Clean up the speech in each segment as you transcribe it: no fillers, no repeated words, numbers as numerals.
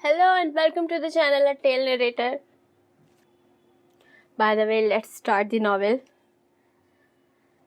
Hello and welcome to the channel A Tale Narrator. By the way, let's start the novel.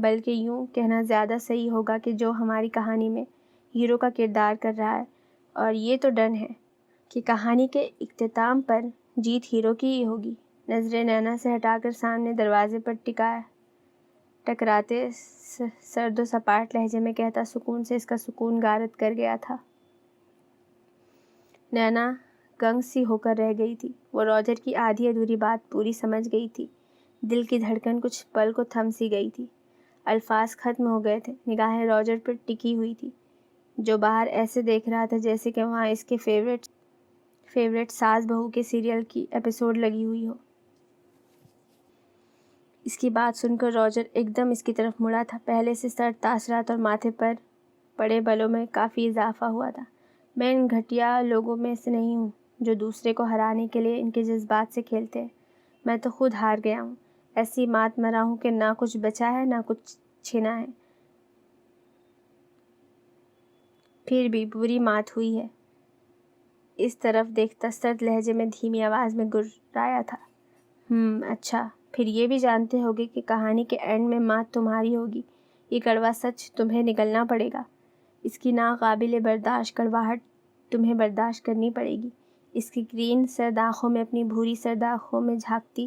بلکہ یوں کہنا زیادہ صحیح ہوگا کہ جو ہماری کہانی میں ہیرو کا کردار کر رہا ہے، اور یہ تو ڈن ہے کہ کہانی کے اختتام پر جیت ہیرو کی ہی ہوگی۔ نظریں نینا سے ہٹا کر سامنے دروازے پر ٹکراتے سرد و سپاٹ لہجے میں کہتا، سکون سے اس کا سکون غارت کر گیا تھا۔ نینا گنگ سی ہو کر رہ گئی تھی۔ وہ روجر کی آدھی ادھوری بات پوری سمجھ گئی تھی۔ دل کی دھڑکن کچھ پل کو تھم سی گئی تھی۔ الفاظ ختم ہو گئے تھے۔ نگاہیں روجر پر ٹکی ہوئی تھی، جو باہر ایسے دیکھ رہا تھا جیسے کہ وہاں اس کے فیوریٹ ساس بہو کے سیریل کی ایپیسوڈ لگی ہوئی ہو۔ اس کی بات سن کر روجر ایک دم اس کی طرف مڑا تھا۔ پہلے سے سر تاثرات اور ماتھے پر پڑے بلوں میں کافی اضافہ ہوا تھا۔ میں ان گھٹیا لوگوں میں سے نہیں ہوں جو دوسرے کو ہرانے کے لیے ان کے جذبات سے کھیلتے ہیں۔ میں تو خود ہار گیا ہوں، ایسی مات مرا ہوں کہ نہ کچھ بچا ہے نہ کچھ چھنا ہے۔ پھر بھی بری مات ہوئی ہے۔ اس طرف دیکھتا سرد لہجے میں دھیمی آواز میں گرایا تھا۔ اچھا، پھر یہ بھی جانتے ہوگے کہ کہانی کے اینڈ میں مات تمہاری ہوگی۔ یہ کڑوا سچ تمہیں نگلنا پڑے گا۔ اس کی ناقابل برداشت کڑواہٹ تمہیں برداشت کرنی پڑے گی۔ اس کی گرین سرد آنکھوں میں اپنی بھوری سرد آنکھوں میں جھانکتی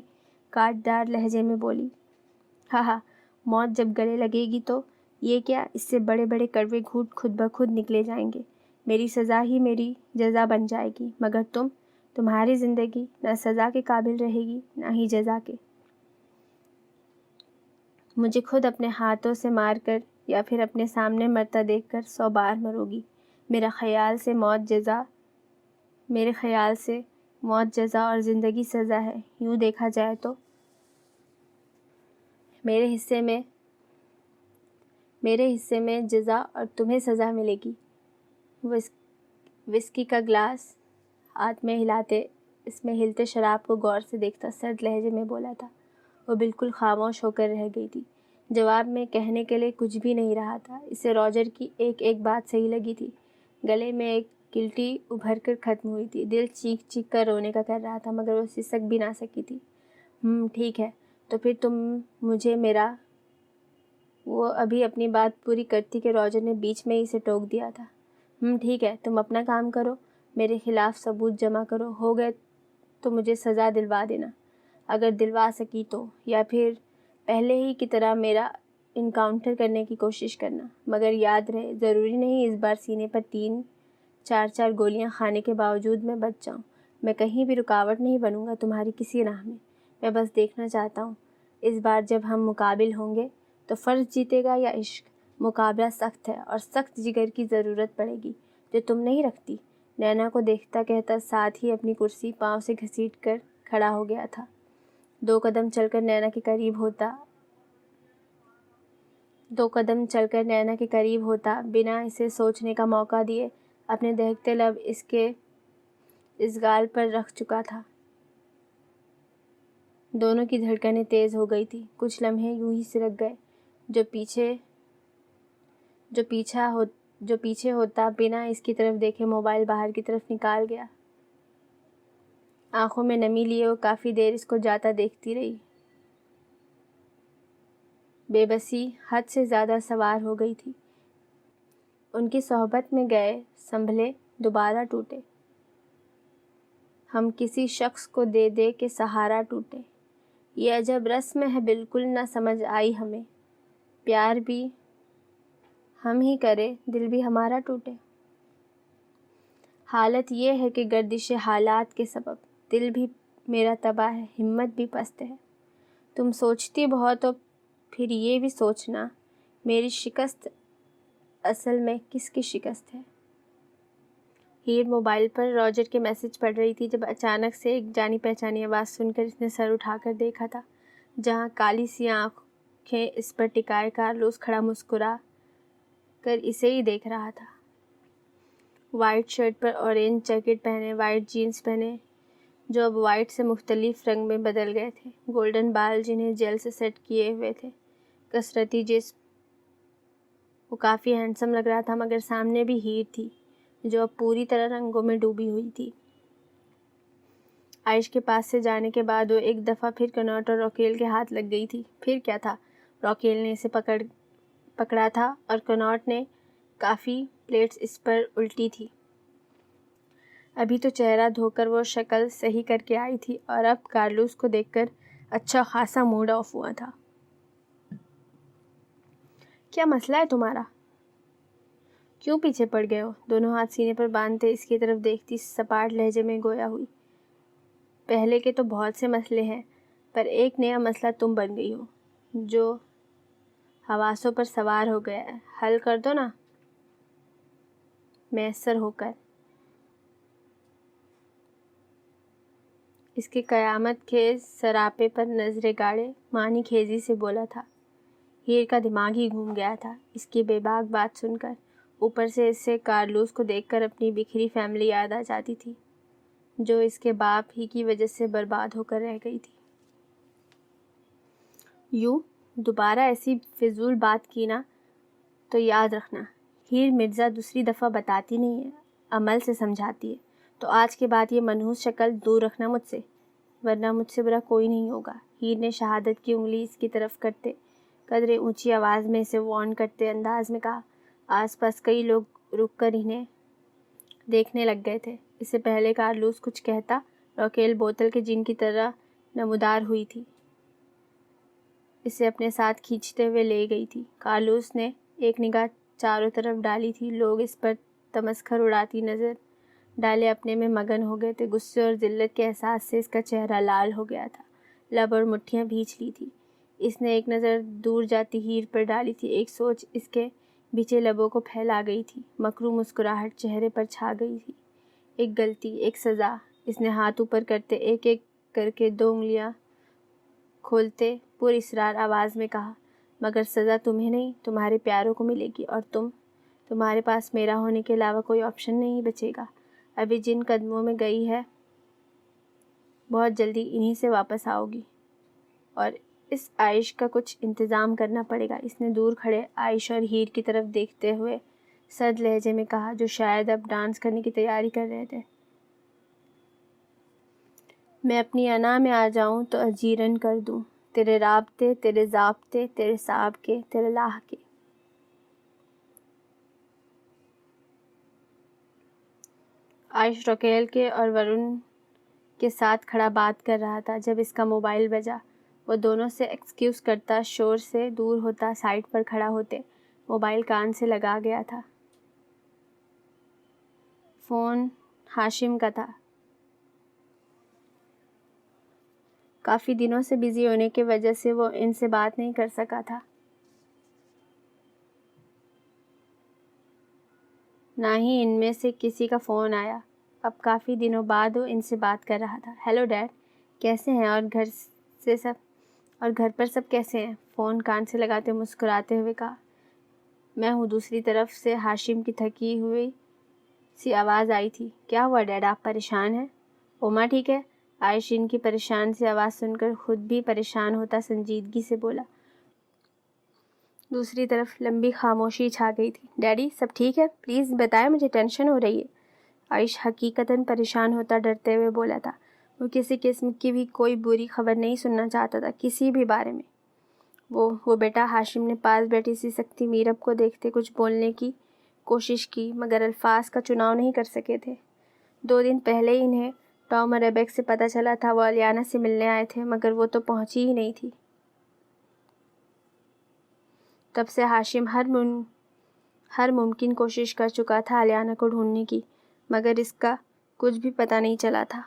کاٹدار لہجے میں بولی، ہاں، موت جب گلے لگے گی تو یہ کیا، اس سے بڑے بڑے کڑوے گھونٹ خود بخود نکلے جائیں گے۔ میری سزا ہی میری جزا بن جائے گی، مگر تمہاری زندگی نہ سزا کے قابل رہے گی نہ ہی جزا کے۔ مجھے خود اپنے ہاتھوں سے مار کر یا پھر اپنے سامنے مرتا دیکھ کر 100 بار مرو گی۔ میرے خیال سے موت جزا اور زندگی سزا ہے۔ یوں دیکھا جائے تو میرے حصے میں جزا اور تمہیں سزا ملے گی۔ وسکی کا گلاس ہاتھ میں اس میں ہلتے شراب کو غور سے دیکھتا سرد لہجے میں بولا تھا۔ وہ بالکل خاموش ہو کر رہ گئی تھی۔ جواب میں کہنے کے لیے کچھ بھی نہیں رہا تھا۔ اسے روجر کی ایک بات صحیح لگی تھی۔ گلے میں ایک گلٹی ابھر کر ختم ہوئی تھی۔ دل چیخ چیخ کر رونے کا کر رہا تھا، مگر وہ سسک بھی نہ سکی تھی۔ ٹھیک ہے، تو پھر تم مجھے میرا… وہ ابھی اپنی بات پوری کرتی کہ روجر نے بیچ میں ہی اسے ٹوک دیا تھا۔ ٹھیک ہے، تم اپنا کام کرو، میرے خلاف ثبوت جمع کرو، ہو گئے تو مجھے سزا دلوا دینا، اگر دلوا سکی تو، یا پھر پہلے ہی کی طرح میرا انکاؤنٹر کرنے کی کوشش کرنا، مگر یاد رہے ضروری نہیں اس بار سینے پر 3-4 گولیاں کھانے کے باوجود میں بچ جاؤں۔ میں کہیں بھی رکاوٹ نہیں بنوں گا تمہاری کسی راہ میں بس دیکھنا چاہتا ہوں اس بار جب ہم مقابل ہوں گے تو فرض جیتے گا یا عشق۔ مقابلہ سخت ہے اور سخت جگر کی ضرورت پڑے گی جو تم نہیں رکھتی۔ نینا کو دیکھتا کہتا ساتھ ہی اپنی کرسی پاؤں سے گھسیٹ کر کھڑا ہو گیا تھا۔ 2 قدم چل کر نینا کے قریب ہوتا بنا اسے سوچنے کا موقع دیے اپنے دہکتے لب اس کے اس گال پر رکھ چکا تھا۔ دونوں کی دھڑکنیں تیز ہو گئی تھی۔ کچھ لمحے یوں ہی سرک گئے۔ جو پیچھے ہوتا بنا اس کی طرف دیکھے موبائل باہر کی طرف نکال گیا۔ آنکھوں میں نمی لیے وہ کافی دیر اس کو جاتا دیکھتی رہی۔ بے بسی حد سے زیادہ سوار ہو گئی تھی۔ ان کی صحبت میں گئے سنبھلے دوبارہ ٹوٹے۔ ہم کسی شخص کو دے دے کے سہارا ٹوٹے۔ یہ عجب رسم ہے بالکل نہ سمجھ آئی ہمیں، پیار بھی ہم ہی کرے دل بھی ہمارا ٹوٹے۔ حالت یہ ہے کہ گردش حالات کے سبب دل بھی میرا تباہ ہے، ہمت بھی پست ہے۔ تم سوچتی بہت ہو، پھر یہ بھی سوچنا میری شکست اصل میں کس کی شکست ہے۔ ہیر موبائل پر روجر کے میسج پڑھ رہی تھی جب اچانک سے ایک جانی پہچانی آواز سن کر اس نے سر اٹھا کر دیکھا تھا، جہاں کالی سی آنکھیں اس پر ٹکائے کارلوس کھڑا مسکرا کر اسے ہی دیکھ رہا تھا۔ وائٹ شرٹ پر اورینج جیکٹ پہنے، وائٹ جینز پہنے جو اب وائٹ سے مختلف رنگ میں بدل گئے تھے، گولڈن بال جنہیں جیل سے سیٹ کیے ہوئے تھے، کثرتی جسم۔ وہ کافی ہینڈسم لگ رہا تھا، مگر سامنے بھی ہیر تھی جو اب پوری طرح رنگوں میں ڈوبی ہوئی تھی۔ عائش کے پاس سے جانے کے بعد وہ ایک دفعہ پھر کناٹ اور روکیل کے ہاتھ لگ گئی تھی۔ پھر کیا تھا، راکیل نے اسے پکڑا تھا اور کناٹ نے کافی پلیٹس اس پر الٹی تھی۔ ابھی تو چہرہ دھو کر وہ شکل صحیح کر کے آئی تھی اور اب کارلوس کو دیکھ کر اچھا خاصا موڈ آف ہوا تھا۔ کیا مسئلہ ہے تمہارا؟ کیوں پیچھے پڑ گئے ہو؟ دونوں ہاتھ سینے پر باندھتے اس کی طرف دیکھتی سپاٹ لہجے میں گویا ہوئی۔ پہلے کے تو بہت سے مسئلے ہیں، پر ایک نیا مسئلہ تم بن گئی ہو جو حواسوں پر سوار ہو گیا ہے۔ حل کر دو نا میسر ہو کر۔ اس کے قیامت خیز سراپے پر نظریں گاڑے معنی خیزی سے بولا تھا۔ ہیر کا دماغ ہی گھوم گیا تھا اس کی بے باک بات سن کر، اوپر سے اسے کارلوس کو دیکھ کر اپنی بکھری فیملی یاد آ جاتی تھی جو اس کے باپ ہی کی وجہ سے برباد ہو کر رہ گئی تھی۔ یوں دوبارہ ایسی فضول بات کی نا تو یاد رکھنا، ہیر مرزا دوسری دفعہ بتاتی نہیں ہے، عمل سے سمجھاتی ہے، تو آج کے بعد یہ منحوس شکل دور رکھنا مجھ سے، ورنہ مجھ سے برا کوئی نہیں ہوگا۔ ہیر نے شہادت کی انگلی اس کی طرف کرتے قدرے اونچی آواز میں اسے وارن کرتے انداز میں کہا۔ آس پاس کئی لوگ رک کر انہیں دیکھنے لگ گئے تھے۔ اس سے پہلے کارلوس کچھ کہتا، راکیل بوتل کے جن کی طرح نمودار ہوئی تھی، اسے اپنے ساتھ کھینچتے ہوئے لے گئی تھی۔ کارلوس نے ایک نگاہ چاروں طرف ڈالی تھی، لوگ اس پر تمسخر اڑاتی نظر ڈالے اپنے میں مگن ہو گئے تھے۔ غصے اور ذلت کے احساس سے اس کا چہرہ لال ہو گیا تھا، لب اور مٹھیاں بھیج لی تھی۔ اس نے ایک نظر دور جاتی ہیر پر ڈالی تھی، ایک سوچ اس کے بھیچے لبوں کو پھیلا گئی تھی، مکروہ مسکراہٹ چہرے پر چھا گئی تھی۔ ایک غلطی، ایک سزا، اس نے ہاتھ اوپر کرتے ایک ایک کر کے 2 انگلیاں کھولتے پر اصرار آواز میں کہا، مگر سزا تمہیں نہیں، تمہارے پیاروں کو ملے گی، اور تمہارے پاس میرا ہونے کے علاوہ کوئی آپشن نہیں بچے گا۔ ابھی جن قدموں میں گئی ہے بہت جلدی انہی سے واپس آؤ گی، اور اس عائش کا کچھ انتظام کرنا پڑے گا۔ اس نے دور کھڑے عائش اور ہیر کی طرف دیکھتے ہوئے سرد لہجے میں کہا، جو شاید اب ڈانس کرنے کی تیاری کر رہے تھے۔ میں اپنی انا میں آ جاؤں تو اجیرن کر دوں تیرے رابطے، تیرے ضابطے، تیرے سابقے، تیرے لاحقے۔ عائش راکیل کے اور ورن کے ساتھ کھڑا بات کر رہا تھا جب اس کا موبائل بجا۔ وہ دونوں سے ایکسکیوز کرتا، شور سے دور ہوتا، سائڈ پر کھڑا ہوتے۔ موبائل کان سے لگا گیا تھا۔ فون ہاشم کا تھا۔ کافی دنوں سے بزی ہونے کی وجہ سے وہ ان سے بات نہیں کر سکا تھا، نہ ہی ان میں سے کسی کا فون آیا۔ اب کافی دنوں بعد وہ ان سے بات کر رہا تھا۔ ہیلو ڈیڈ، کیسے ہیں اور گھر پر سب کیسے ہیں؟ فون کان سے لگاتے مسکراتے ہوئے کہا۔ میں ہوں۔ دوسری طرف سے ہاشم کی تھکی ہوئی سی آواز آئی تھی۔ کیا ہوا ڈیڈ، آپ پریشان ہیں؟ اوما ٹھیک ہے؟ عائش ان کی پریشان سی آواز سن کر خود بھی پریشان ہوتا سنجیدگی سے بولا۔ دوسری طرف لمبی خاموشی چھا گئی تھی۔ ڈیڈی سب ٹھیک ہے؟ پلیز بتائیں، مجھے ٹینشن ہو رہی ہے۔ عائش حقیقتاً پریشان ہوتا ڈرتے ہوئے بولا تھا۔ وہ کسی قسم کی بھی کوئی بری خبر نہیں سننا چاہتا تھا کسی بھی بارے میں۔ وہ بیٹا، ہاشم نے پاس بیٹھی سی سکتی میرب کو دیکھتے کچھ بولنے کی کوشش کی، مگر الفاظ کا چناؤ نہیں کر سکے تھے۔ 2 دن پہلے انہیں ٹام اور ریبیک سے پتہ چلا تھا، وہ الیانا سے ملنے آئے تھے، مگر وہ تو پہنچی ہی نہیں تھی۔ تب سے ہاشم ہر ممکن کوشش کر چکا تھا الیانا کو ڈھونڈنے کی، مگر اس کا کچھ بھی پتہ نہیں چلا تھا۔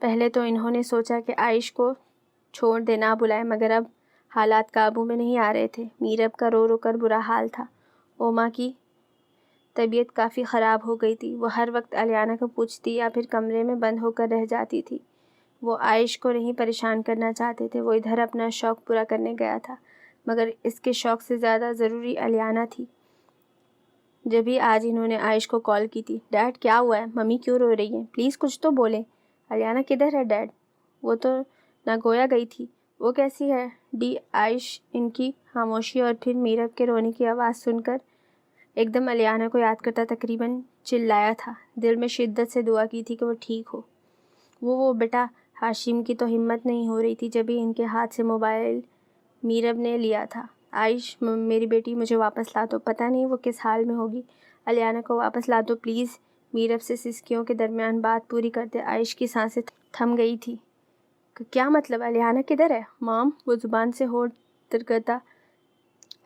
پہلے تو انہوں نے سوچا کہ عائش کو چھوڑ دے، نہ بلائے، مگر اب حالات قابو میں نہیں آ رہے تھے۔ میرب کا رو رو کر برا حال تھا۔ اوما کی طبیعت کافی خراب ہو گئی تھی۔ وہ ہر وقت الیانا کو پوچھتی یا پھر کمرے میں بند ہو کر رہ جاتی تھی۔ وہ عائش کو نہیں پریشان کرنا چاہتے تھے، وہ ادھر اپنا شوق پورا کرنے گیا تھا، مگر اس کے شوق سے زیادہ ضروری الیانا تھی۔ جبھی آج انہوں نے عائش کو کال کی تھی۔ ڈیڈ کیا ہوا ہے؟ ممی کیوں رو رہی ہیں؟ پلیز کچھ تو بولیں۔ الیانا کدھر ہے ڈیڈ؟ وہ تو ناگویا گئی تھی۔ وہ کیسی ہے ڈی؟ عائش ان کی خاموشی اور پھر میرب کے رونے کی آواز سن کر ایک دم الیانا کو یاد کرتا تقریباً چلایا تھا، دل میں شدت سے دعا کی تھی کہ وہ ٹھیک ہو۔ وہ بیٹا، ہاشم کی تو ہمت نہیں ہو رہی تھی جب ہی ان کے ہاتھ سے موبائل میرب نے لیا تھا۔ عائش میری بیٹی مجھے واپس لا دو، پتہ نہیں وہ کس حال میں ہوگی، الیانہ کو واپس لا دو پلیز۔ میرب سے سسکیوں کے درمیان بات پوری کرتے عائش کی سانسیں تھم گئی تھی۔ کیا مطلب الیانہ کدھر ہے مام؟ وہ زبان سے ہونٹ ترکتا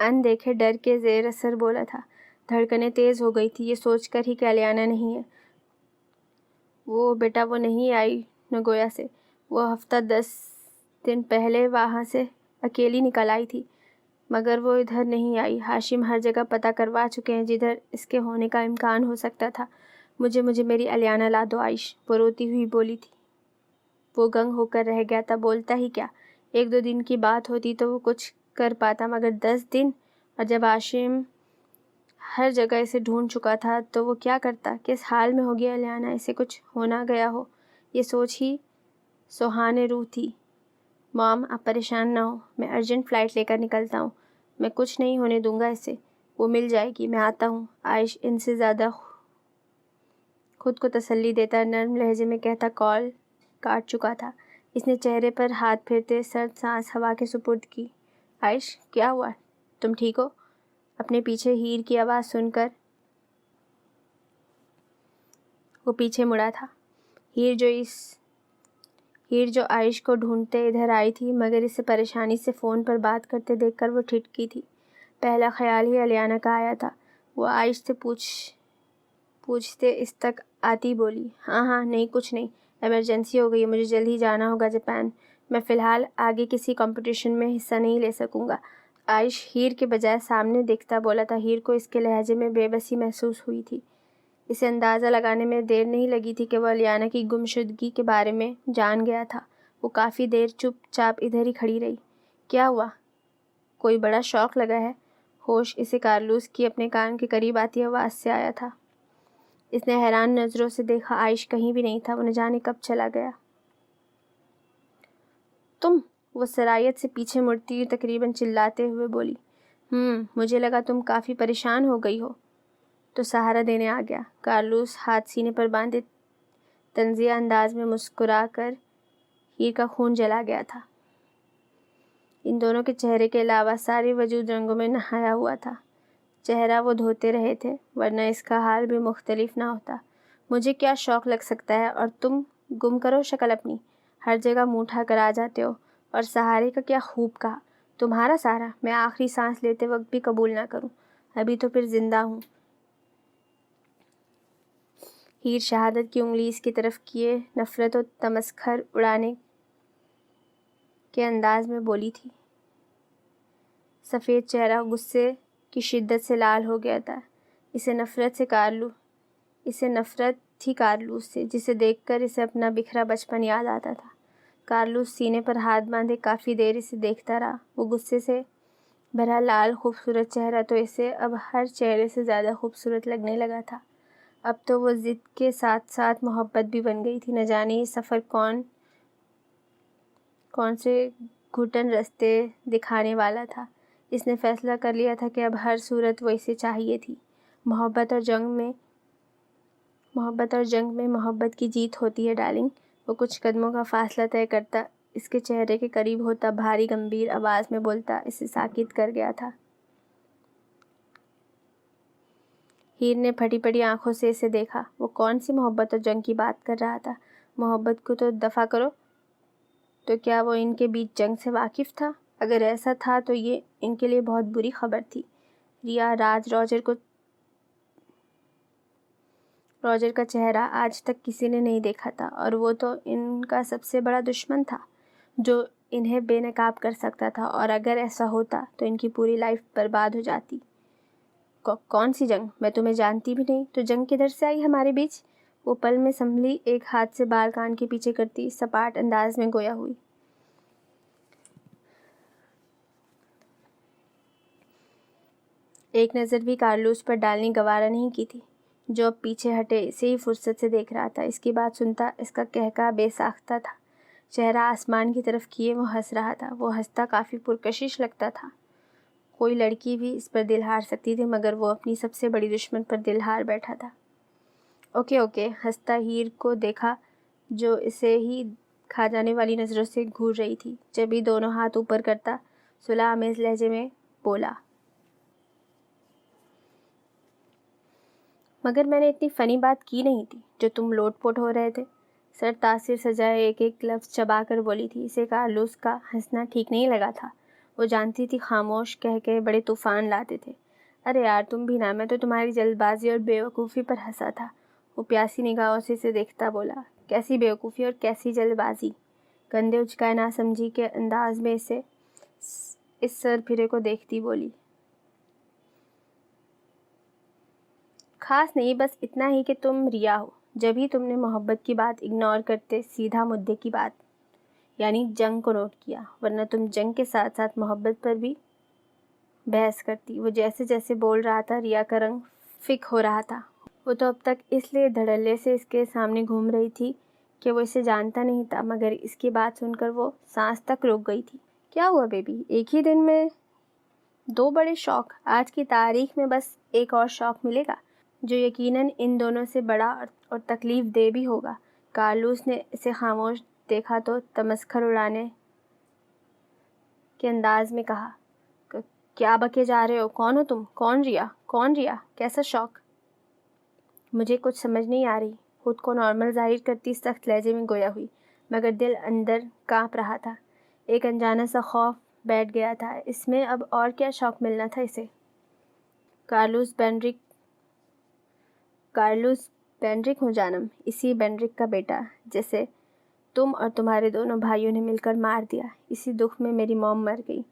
ان دیکھے ڈر کے زیر اثر بولا تھا۔ دھڑکنیں تیز ہو گئی تھی یہ سوچ کر ہی کہ الیانہ نہیں ہے۔ وہ بیٹا وہ نہیں آئی نگویا سے، وہ ہفتہ 10 دن پہلے وہاں سے اکیلی نکل آئی تھی، مگر وہ ادھر نہیں آئی۔ ہاشم ہر جگہ پتہ کروا چکے ہیں جدھر اس کے ہونے کا امکان ہو سکتا تھا۔ مجھے میری الیانہ لا دو عائش، وہ روتی ہوئی بولی تھی۔ وہ گنگ ہو کر رہ گیا تھا، بولتا ہی کیا؟ 1-2 دن کی بات ہوتی تو وہ کچھ کر پاتا، مگر 10 دن؟ اور جب ہاشم ہر جگہ اسے ڈھونڈ چکا تھا تو وہ کیا کرتا؟ کس حال میں ہوگی الیانہ؟ اسے کچھ ہونا گیا ہو، یہ سوچ ہی سوہانے روح تھی۔ مام آپ پریشان نہ ہو، میں ارجنٹ فلائٹ لے کر نکلتا ہوں، میں کچھ نہیں ہونے دوں گا اسے، وہ مل جائے گی، میں آتا ہوں۔ عائش ان سے زیادہ خود کو تسلی دیتا نرم لہجے میں کہتا کال کاٹ چکا تھا۔ اس نے چہرے پر ہاتھ پھیرتے سرد سانس ہوا کے سپرد کی۔ عائش کیا ہوا؟ تم ٹھیک ہو؟ اپنے پیچھے ہیر کی آواز سن کر وہ پیچھے مڑا تھا۔ ہیر جو عائش کو ڈھونڈتے ادھر آئی تھی، مگر اسے پریشانی سے فون پر بات کرتے دیکھ کر وہ ٹھٹکی تھی۔ پہلا خیال ہی الیانہ کا آیا تھا۔ وہ عائش سے پوچھتے اس تک آتی بولی، ہاں نہیں کچھ نہیں، ایمرجنسی ہو گئی ہے، مجھے جلد ہی جانا ہوگا جاپان، میں فی الحال آگے کسی کمپٹیشن میں حصہ نہیں لے سکوں گا۔ عائش ہیر کے بجائے سامنے دیکھتا بولا تھا۔ ہیر کو اس کے لہجے میں بے بسی محسوس ہوئی تھی۔ اسے اندازہ لگانے میں دیر نہیں لگی تھی کہ وہ الیانہ کی گمشدگی کے بارے میں جان گیا تھا۔ وہ کافی دیر چپ چاپ ادھر ہی کھڑی رہی۔ کیا ہوا؟ کوئی بڑا شوق لگا ہے؟ ہوش اسے کارلوس کی اپنے کان کے قریب آتی آواز سے آیا تھا۔ اس نے حیران نظروں سے دیکھا، عائش کہیں بھی نہیں تھا، وہ نہ جانے کب چلا گیا۔ تم؟ وہ سرایت سے پیچھے مڑتی ہوئی تقریباً چلاتے ہوئے بولی۔ مجھے لگا تم کافی پریشان ہو گئی ہو تو سہارا دینے آ گیا۔ کارلوس ہاتھ سینے پر باندھے طنزیہ انداز میں مسکرا کر ہیر کا خون جلا گیا تھا۔ ان دونوں کے چہرے کے علاوہ سارے وجود رنگوں میں نہایا ہوا تھا۔ چہرہ وہ دھوتے رہے تھے، ورنہ اس کا حال بھی مختلف نہ ہوتا۔ مجھے کیا شوق لگ سکتا ہے، اور تم گم کرو شکل اپنی، ہر جگہ منہ اٹھا کر آ جاتے ہو۔ اور سہارے کا کیا خوب کہا، تمہارا سہارا میں آخری سانس لیتے وقت بھی قبول نہ کروں، ابھی تو پھر زندہ ہوں۔ ہیر شہادت کی انگلی اس کی طرف کیے نفرت و تمسخر اڑانے کے انداز میں بولی تھی۔ سفید چہرہ غصے کی شدت سے لال ہو گیا تھا۔ اسے نفرت تھی کارلوس سے، جسے دیکھ کر اسے اپنا بکھرا بچپن یاد آتا تھا۔ کارلوس سینے پر ہاتھ باندھے کافی دیر اسے دیکھتا رہا۔ وہ غصے سے بھرا لال خوبصورت چہرہ تو اسے اب ہر چہرے سے زیادہ خوبصورت لگنے لگا تھا۔ اب تو وہ ضد کے ساتھ ساتھ محبت بھی بن گئی تھی۔ نہ جانے یہ سفر کون سے گھٹن رستے دکھانے والا تھا۔ اس نے فیصلہ کر لیا تھا کہ اب ہر صورت وہ اسے چاہیے تھی۔ محبت اور جنگ میں محبت کی جیت ہوتی ہے ڈارلنگ۔ وہ کچھ قدموں کا فاصلہ طے کرتا اس کے چہرے کے قریب ہوتا، بھاری گمبھیر آواز میں بولتا اسے ساکت کر گیا تھا۔ ہیر نے پھٹی پڑی آنکھوں سے اسے دیکھا۔ وہ کون سی محبت اور جنگ کی بات کر رہا تھا؟ محبت کو تو دفع کرو، تو کیا وہ ان کے بیچ جنگ سے واقف تھا؟ اگر ایسا تھا تو یہ ان کے لیے بہت بری خبر تھی۔ ریا روجر کا چہرہ آج تک کسی نے نہیں دیکھا تھا، اور وہ تو ان کا سب سے بڑا دشمن تھا جو انہیں بے نقاب کر سکتا تھا، اور اگر ایسا ہوتا تو ان کی پوری لائف برباد ہو جاتی۔ کون سی جنگ؟ میں تمہیں جانتی بھی نہیں، تو جنگ کدھر سے آئی ہمارے بیچ؟ وہ پل میں سنبھلی، ایک ہاتھ سے بال کان کے پیچھے کرتی سپاٹ انداز میں گویا ہوئی۔ ایک نظر بھی کارلوس پر ڈالنی گوارا نہیں کی تھی، جو اب پیچھے ہٹے اسے ہی فرصت سے دیکھ رہا تھا۔ اس کی بات سنتا اس کا قہقہہ بے ساختہ تھا۔ چہرہ آسمان کی طرف کیے وہ ہنس رہا تھا۔ وہ ہنستا کافی پرکشش لگتا تھا۔ کوئی لڑکی بھی اس پر دل ہار سکتی تھی، مگر وہ اپنی سب سے بڑی دشمن پر دل ہار بیٹھا تھا۔ اوکے ہنستا ہیر کو دیکھا جو اسے ہی کھا جانے والی نظروں سے گھور رہی تھی. جبھی دونوں ہاتھ اوپر کرتا صلح آمیز لہجے میں بولا, مگر میں نے اتنی فنی بات کی نہیں تھی جو تم لوٹ پوٹ ہو رہے تھے. سر تاثر سجائے ایک ایک لفظ چبا کر بولی تھی. اسے کارلوس کا ہنسنا ٹھیک نہیں لگا تھا. وہ جانتی تھی خاموش کہہ کے بڑے طوفان لاتے تھے. ارے یار تم بھی نا, میں تو تمہاری جلد بازی اور بے وقوفی پر ہنسا تھا. وہ پیاسی نگاہوں سے اسے دیکھتا بولا, کیسی بے وقوفی اور کیسی جلد بازی. کندھے اچکائے نہ سمجھی کے انداز میں اسے اس سر پھرے کو دیکھتی بولی, خاص نہیں, بس اتنا ہی کہ تم ریا ہو. جب ہی تم نے محبت کی بات اگنور کرتے سیدھا مدعے کی بات یعنی جنگ کو نوٹ کیا, ورنہ تم جنگ کے ساتھ ساتھ محبت پر بھی بحث کرتی. وہ جیسے جیسے بول رہا تھا ریا کا رنگ فک ہو رہا تھا. وہ تو اب تک اس لیے دھڑلے سے اس کے سامنے گھوم رہی تھی کہ وہ اسے جانتا نہیں تھا, مگر اس کی بات سن کر وہ سانس تک رک گئی تھی. کیا ہوا بیبی, ایک ہی دن میں 2 بڑے شوق. آج کی تاریخ میں بس ایک اور شوق ملے گا جو یقیناً ان دونوں سے بڑا اور تکلیف دہ بھی ہوگا. کارلوس نے اسے خاموش دیکھا تو تمسخر اڑانے کے انداز میں کہا, کیا بکے جا رہے ہو, کون ہو تم, کون ریا, کیسا شوق. مجھے کچھ سمجھ نہیں آ رہی. خود کو نارمل ظاہر کرتی سخت لہجے میں گویا ہوئی, مگر دل اندر کانپ رہا تھا. ایک انجانا سا خوف بیٹھ گیا تھا اس میں. اب اور کیا شوق ملنا تھا اسے. کارلوس بینڈرک ہوں جانم, اسی بینڈرک کا بیٹا جسے تم اور تمہارے دونوں بھائیوں نے مل کر مار دیا. اسی دکھ میں میری موم مر گئی.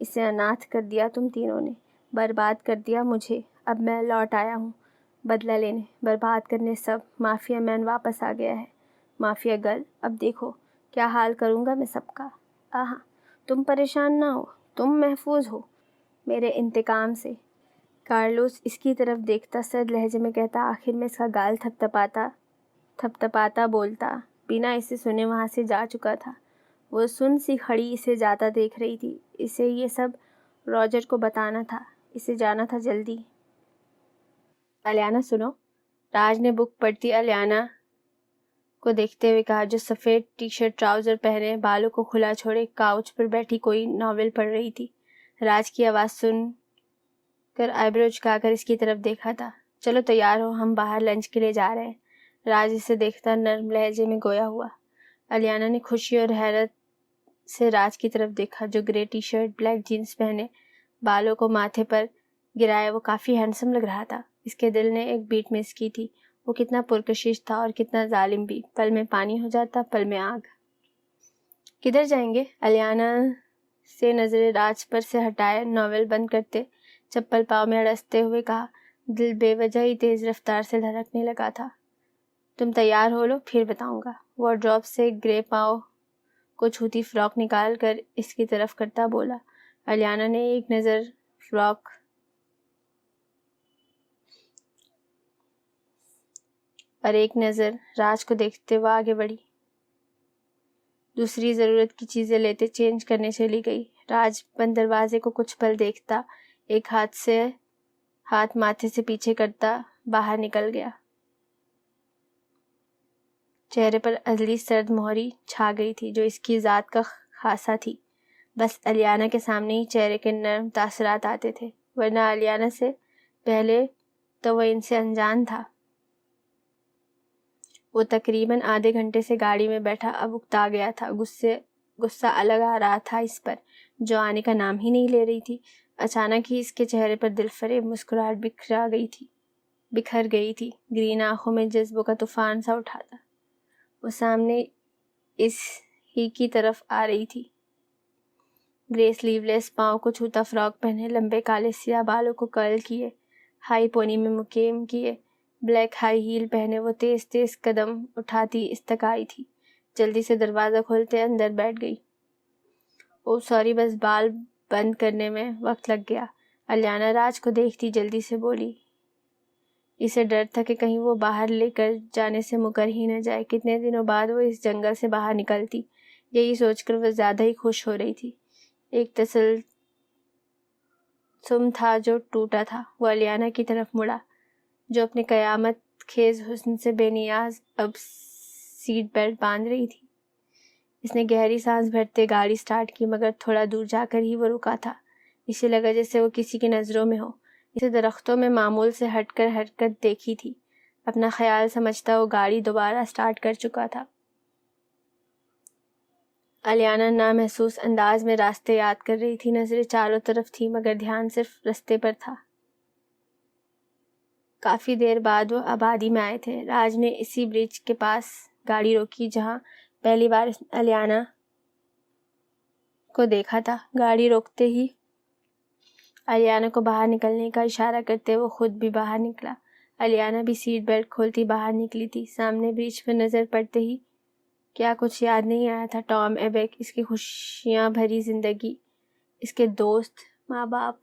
اسے اناتھ کر دیا تم تینوں نے, برباد کر دیا مجھے. اب میں لوٹ آیا ہوں بدلہ لینے, برباد کرنے سب. مافیا مین واپس آ گیا ہے, مافیا گرل. اب دیکھو کیا حال کروں گا میں سب کا. آہا, تم پریشان نہ ہو, تم محفوظ ہو میرے انتقام سے. کارلوس اس کی طرف دیکھتا سرد لہجے میں کہتا, آخر میں اس کا گال تھپتپاتا بولتا. بنا اسے سنے وہاں سے جا چکا تھا. وہ سن سی کھڑی اسے جاتا دیکھ رہی تھی. اسے یہ سب راجر کو بتانا تھا, اسے جانا تھا جلدی. الیانا سنو. راج نے بک پڑھتی الیانا کو دیکھتے ہوئے کہا, جو سفید ٹی شرٹ ٹراؤزر پہنے, بالوں کو کھلا چھوڑے کاؤچ پر بیٹھی کوئی ناول پڑھ رہی تھی. راج کی آواز سن کر آئیبرو چکا کر اس کی طرف دیکھا تھا. چلو تیار ہو, ہم باہر لنچ کے لیے جا رہے ہیں. راج اسے دیکھتا نرم لہجے میں گویا ہوا. الیانا نے خوشی اور حیرت سے راج کی طرف دیکھا جو گرے ٹی شرٹ بلیک جینس پہنے بالوں کو ماتھے پر گرائے وہ کافی ہینڈسم لگ رہا تھا. اس کے دل نے ایک بیٹ مس کی تھی. وہ کتنا پرکشش تھا اور کتنا ظالم بھی. پل میں پانی ہو جاتا, پل میں آگ. کدھر جائیں گے؟ الیانا سے نظر راج پر سے ہٹائے ناول بند کرتے چپل پاؤں میں اڑستے ہوئے کہا. دل بے وجہ ہی تیز رفتار سے دھڑکنے لگا تھا. تم تیار ہو لو, پھر بتاؤں گا. وارڈروب سے گرے پاؤں کو چھوتی فراک نکال کر اس کی طرف کرتا بولا. الیانا نے ایک نظر فراک اور ایک نظر راج کو دیکھتے وہ آگے بڑھی. دوسری ضرورت کی چیزیں لیتے چینج کرنے چلی گئی. راج بند دروازے کو کچھ پل دیکھتا, ایک ہاتھ ماتھے سے پیچھے کرتا باہر نکل گیا. چہرے پر ازلی سرد مہری چھا گئی تھی جو اس کی ذات کا خاصہ تھی. بس الیانا کے سامنے ہی چہرے کے نرم تاثرات آتے تھے, ورنہ الیانا سے پہلے تو وہ ان سے انجان تھا. وہ تقریباً آدھے گھنٹے سے گاڑی میں بیٹھا اب اکتا گیا تھا. غصہ الگ آ رہا تھا اس پر جو آنے کا نام ہی نہیں لے رہی تھی. اچانک ہی اس کے چہرے پر دل فریب مسکراہٹ بکھر گئی تھی. گرین آنکھوں میں جذبوں کا طوفان سا اٹھا تھا. وہ سامنے اس ہی کی طرف آ رہی تھی. گرے سلیو لیس پاؤں کو چھوتا فراک پہنے, لمبے کالے سیاہ بالوں کو کرل کیے, ہائی پونی میں مکیم کیے, بلیک ہائی ہیل پہنے وہ تیز تیز قدم اٹھاتی اس تک آئی تھی. جلدی سے دروازہ کھولتے اندر بیٹھ گئی. او سوری, بس بال بند کرنے میں وقت لگ گیا. الیانا راج کو دیکھتی جلدی سے بولی. اسے ڈر تھا کہ کہیں وہ باہر لے کر جانے سے مکر ہی نہ جائے. کتنے دنوں بعد وہ اس جنگل سے باہر نکلتی, یہی سوچ کر وہ زیادہ ہی خوش ہو رہی تھی. ایک تسلسم تھا جو ٹوٹا تھا. وہ الیانا کی طرف مڑا جو اپنے قیامت خیز حسن سے بے نیاز اب سیٹ بیلٹ باندھ رہی تھی. اس نے گہری سانس بھرتے گاڑی سٹارٹ کی، مگر تھوڑا دور جا کر ہی وہ رکا تھا۔ اسے لگا جیسے وہ کسی کی نظروں میں ہو۔ اسے درختوں میں معمول سے ہٹ کر حرکت دیکھی تھی۔ اپنا خیال سمجھتا وہ گاڑی دوبارہ سٹارٹ کر چکا تھا۔ الیانا نامحسوس انداز میں راستے یاد کر رہی تھی۔ نظریں چاروں طرف تھی مگر دھیان صرف رستے پر تھا۔ کافی دیر بعد وہ آبادی میں آئے تھے۔ راج نے اسی برج کے پاس گاڑی روکی جہاں پہلی بار الیانا کو دیکھا تھا۔ گاڑی روکتے ہی الیانا کو باہر نکلنے کا اشارہ کرتے وہ خود بھی باہر نکلا۔ الیانا بھی سیٹ بیلٹ کھولتی باہر نکلی تھی۔ سامنے برج پر نظر پڑتے ہی کیا کچھ یاد نہیں آیا تھا؟ ٹام ایبک، اس کی خوشیاں بھری زندگی، اس کے دوست، ماں باپ،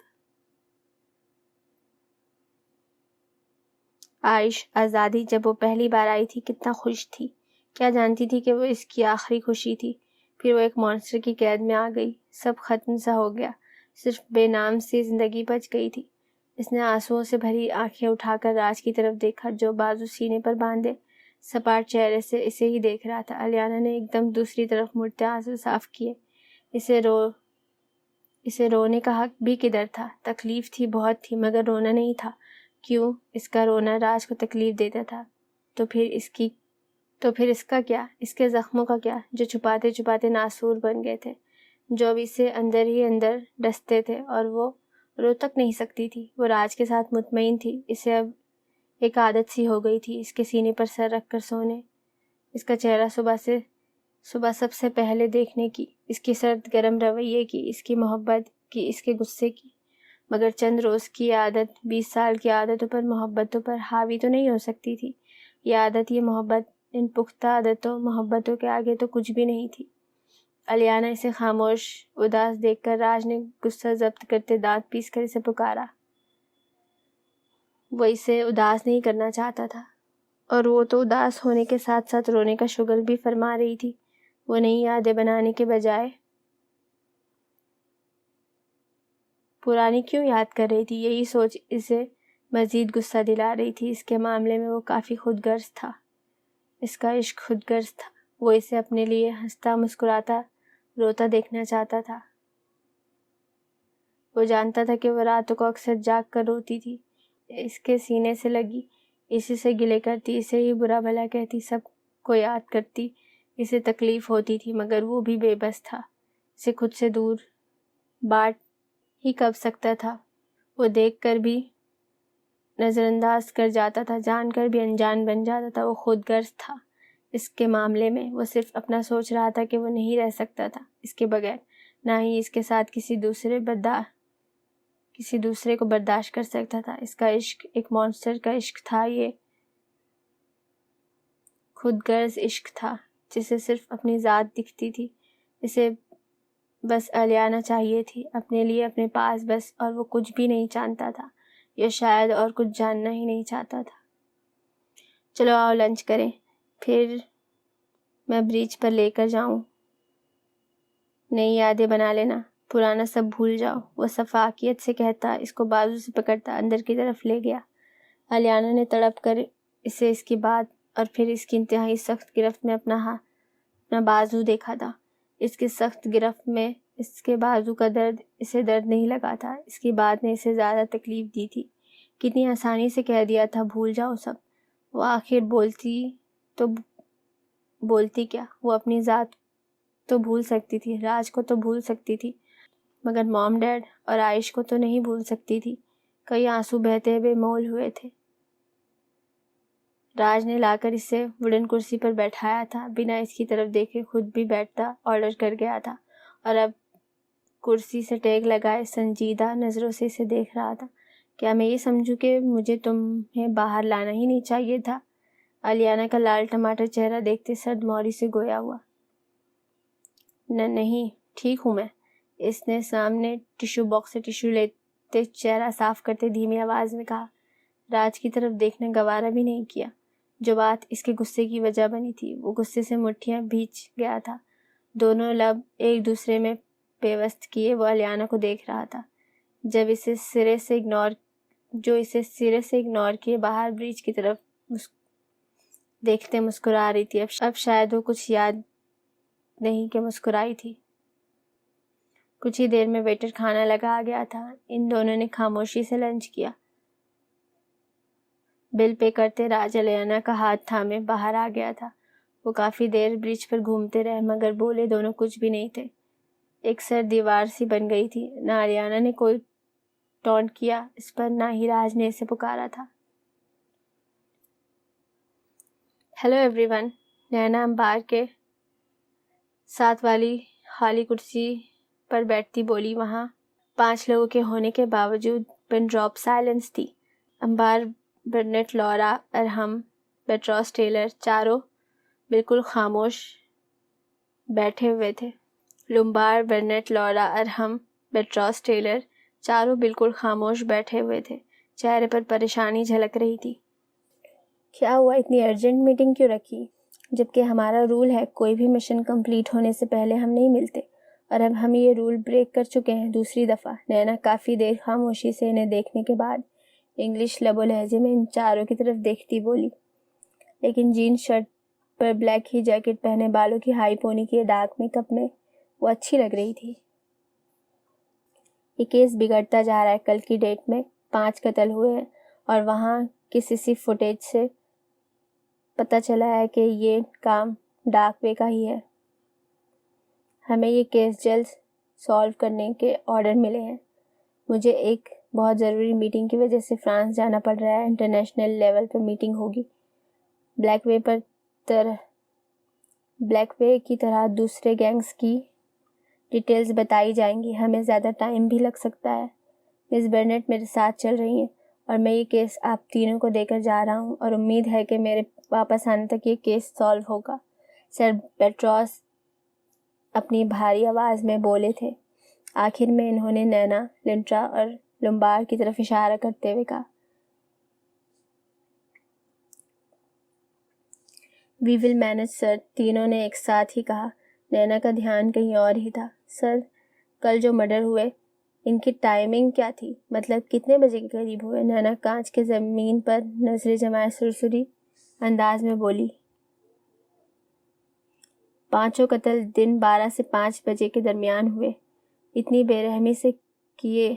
عائش، آزادی۔ جب وہ پہلی بار آئی تھی کتنا خوش تھی، کیا جانتی تھی کہ وہ اس کی آخری خوشی تھی۔ پھر وہ ایک مانسٹر کی قید میں آ گئی، سب ختم سا ہو گیا، صرف بے نام سی زندگی بچ گئی تھی۔ اس نے آنسوؤں سے بھری آنکھیں اٹھا کر راج کی طرف دیکھا جو بازو سینے پر باندھے سپاٹ چہرے سے اسے ہی دیکھ رہا تھا۔ الیانا نے ایک دم دوسری طرف مڑتے آنسو صاف کیے۔ اسے رونے کا حق بھی کدھر تھا؟ تکلیف تھی، بہت تھی، مگر رونا نہیں تھا۔ کیوں؟ اس کا رونا راج کو تکلیف دیتا تھا تو پھر اس کا کیا؟ اس کے زخموں کا کیا جو چھپاتے چھپاتے ناسور بن گئے تھے، جو اب اسے اندر ہی اندر ڈستے تھے اور وہ رو تک نہیں سکتی تھی۔ وہ راج کے ساتھ مطمئن تھی، اسے اب ایک عادت سی ہو گئی تھی اس کے سینے پر سر رکھ کر سونے، اس کا چہرہ صبح سب سے پہلے دیکھنے کی، اس کی سرد گرم رویے کی، اس کی محبت کی، اس کے غصے کی۔ مگر چند روز کی عادت 20 سال کی عادتوں پر، محبتوں پر حاوی تو نہیں ہو سکتی تھی۔ یہ عادت، یہ محبت، ان پختہ عادتوں محبتوں کے آگے تو کچھ بھی نہیں تھی۔ الیانا اسے خاموش اداس دیکھ کر راج نے غصہ ضبط کرتے دانت پیس کر اسے پکارا۔ وہ اسے اداس نہیں کرنا چاہتا تھا، اور وہ تو اداس ہونے کے ساتھ ساتھ رونے کا شغل بھی فرما رہی تھی۔ وہ نئی یادیں بنانے کے بجائے پرانی کیوں یاد کر رہی تھی؟ یہی سوچ اسے مزید غصہ دلا رہی تھی۔ اس کے معاملے میں وہ کافی خود غرض تھا، اس کا عشق خود غرض تھا۔ وہ اسے اپنے لیے ہنستا مسکراتا روتا دیکھنا چاہتا تھا۔ وہ جانتا تھا کہ وہ راتوں کو اکثر جاگ کر روتی تھی، اس کے سینے سے لگی، اسی سے گلے کرتی، اسے ہی برا بھلا کہتی، سب کو یاد کرتی۔ اسے تکلیف ہوتی تھی مگر وہ بھی بے بس تھا، اسے خود سے دور بانٹ ہی کب سکتا تھا۔ وہ دیکھ کر بھی نظر انداز کر جاتا تھا، جان کر بھی انجان بن جاتا تھا۔ وہ خود غرض تھا اس کے معاملے میں۔ وہ صرف اپنا سوچ رہا تھا کہ وہ نہیں رہ سکتا تھا اس کے بغیر، نہ ہی اس کے ساتھ کسی دوسرے کو برداشت کر سکتا تھا۔ اس کا عشق ایک مانسٹر کا عشق تھا، یہ خود غرض عشق تھا جسے صرف اپنی ذات دکھتی تھی۔ اسے بس الیانا چاہیے تھی، اپنے لیے، اپنے پاس بس، اور وہ کچھ بھی نہیں جانتا تھا، یا شاید اور کچھ جاننا ہی نہیں چاہتا تھا۔ چلو آؤ لنچ کریں، پھر میں برج پر لے کر جاؤں، نئی یادیں بنا لینا، پرانا سب بھول جاؤ۔ وہ شفافیت سے کہتا، اس کو بازو سے پکڑتا اندر کی طرف لے گیا۔ الیانا نے تڑپ کر اسے اس کی بات اور پھر اس کی انتہائی سخت گرفت میں اپنا بازو دیکھا تھا۔ اس کی سخت گرفت میں اس کے بازو کا درد اسے درد نہیں لگا تھا، اس کی بات نے اسے زیادہ تکلیف دی تھی۔ کتنی آسانی سے کہہ دیا تھا بھول جاؤ سب۔ وہ آخر بولتی کیا؟ وہ اپنی ذات تو بھول سکتی تھی، راج کو تو بھول سکتی تھی، مگر موم ڈیڈ اور عائش کو تو نہیں بھول سکتی تھی۔ کئی آنسو بہتے بے مول ہوئے تھے۔ راج نے لا کر اسے ووڈن کرسی پر بیٹھایا تھا، بنا اس کی طرف دیکھے خود بھی بیٹھتا آرڈر کر گیا تھا، اور اب کرسی سے ٹیک لگائے سنجیدہ نظروں سے اسے دیکھ رہا تھا۔ کیا میں یہ سمجھوں کہ مجھے تمہیں باہر لانا ہی نہیں چاہیے تھا؟ الیانا کا لال ٹماٹر چہرہ دیکھتے سرد موری سے گویا ہوا۔ نہیں، ٹھیک ہوں میں۔ اس نے سامنے ٹشو باکس سے ٹشو لیتے چہرہ صاف کرتے دھیمی آواز میں کہا۔ راج کی طرف دیکھنا گوارا بھی نہیں کیا۔ جو بات اس کے غصے کی وجہ بنی تھی، وہ غصے سے مٹھیاں بھیج گیا تھا۔ دونوں لب ایک دوسرے میں پیوست کیے وہ الیانا کو دیکھ رہا تھا، جو اسے سرے سے اگنور کیے باہر برج کی طرف دیکھتے مسکرا رہی تھی۔ اب شاید وہ کچھ یاد نہیں کہ مسکرائی تھی۔ کچھ ہی دیر میں ویٹر کھانا لگا گیا تھا۔ ان دونوں نے خاموشی سے لنچ کیا۔ بل پے کرتے راج الیانا کا ہاتھ تھامے باہر آ گیا تھا۔ وہ کافی دیر برج پر گھومتے رہے مگر بولے دونوں کچھ بھی نہیں تھے۔ ایک سرد دیوار سی بن گئی تھی۔ نہ الیانا نے کوئی ٹونٹ کیا اس پر، نہ ہی راج نے اسے پکارا تھا۔ ہیلو ایوری ون، نینا امبار کے ساتھ والی خالی کرسی پر بیٹھتی بولی۔ وہاں 5 لوگوں کے ہونے کے باوجود پن ڈراپ سائلنس تھی۔ امبار، برنٹ، لورا، ارہم، بیٹراس ٹیلر، چاروں بالکل خاموش بیٹھے ہوئے تھے۔ لومبار، برنٹ، لورا، ارہم، بیٹراس ٹیلر، چاروں بالکل خاموش بیٹھے ہوئے تھے۔ چہرے پر پریشانی جھلک رہی تھی۔ کیا ہوا؟ اتنی ارجنٹ میٹنگ کیوں رکھی؟ جبکہ ہمارا رول ہے کوئی بھی مشن کمپلیٹ ہونے سے پہلے ہم نہیں ملتے، اور اب ہم یہ رول بریک کر چکے ہیں دوسری دفعہ۔ نینا کافی دیر خاموشی سے انہیں دیکھنے کے بعد انگلش لب و لہجے میں ان چاروں کی طرف دیکھتی بولی۔ لیکن جینز شرٹ پر بلیک ہی جیکٹ پہنے، بالوں کی ہائی پونی کیے، ڈارک میک اپ میں وہ اچھی لگ رہی تھی۔ یہ کیس بگڑتا جا رہا ہے۔ کل کی ڈیٹ میں 5 قتل ہوئے ہیں، اور وہاں کی CC فوٹیج سے پتہ چلا ہے کہ یہ کام ڈارک وے کا ہی ہے۔ ہمیں یہ کیس جلد سالو کرنے کے آرڈر ملے ہیں۔ مجھے ایک بہت ضروری میٹنگ کی وجہ سے فرانس جانا پڑ رہا ہے۔ انٹرنیشنل لیول پر میٹنگ ہوگی۔ بلیک وے کی طرح دوسرے گینگز کی ڈیٹیلز بتائی جائیں گی۔ ہمیں زیادہ ٹائم بھی لگ سکتا ہے۔ مس برنٹ میرے ساتھ چل رہی ہیں، اور میں یہ کیس آپ تینوں کو دے کر جا رہا ہوں، اور امید ہے کہ میرے واپس آنے تک یہ کیس سالو ہوگا، سر بیٹراس اپنی بھاری آواز میں بولے تھے۔ آخر میں انہوں نے نینا، لنٹرا اور لومبار کی طرف اشارہ کرتے ہوئے کہا، "وی ول مینج سر"۔ تینوں نے ایک ساتھ ہی کہا۔ نینا کا دھیان کہیں اور ہی تھا۔ سر، کل جو مرڈر ہوئے ان کی ٹائمنگ کیا تھی؟ مطلب کتنے بجے کے قریب ہوئے؟ نینا کانچ کے زمین پر نظریں جمائے سرسری انداز میں بولی۔ 5 قتل دن 12 سے 5 بجے کے درمیان ہوئے۔ اتنی بے رحمی سے کیے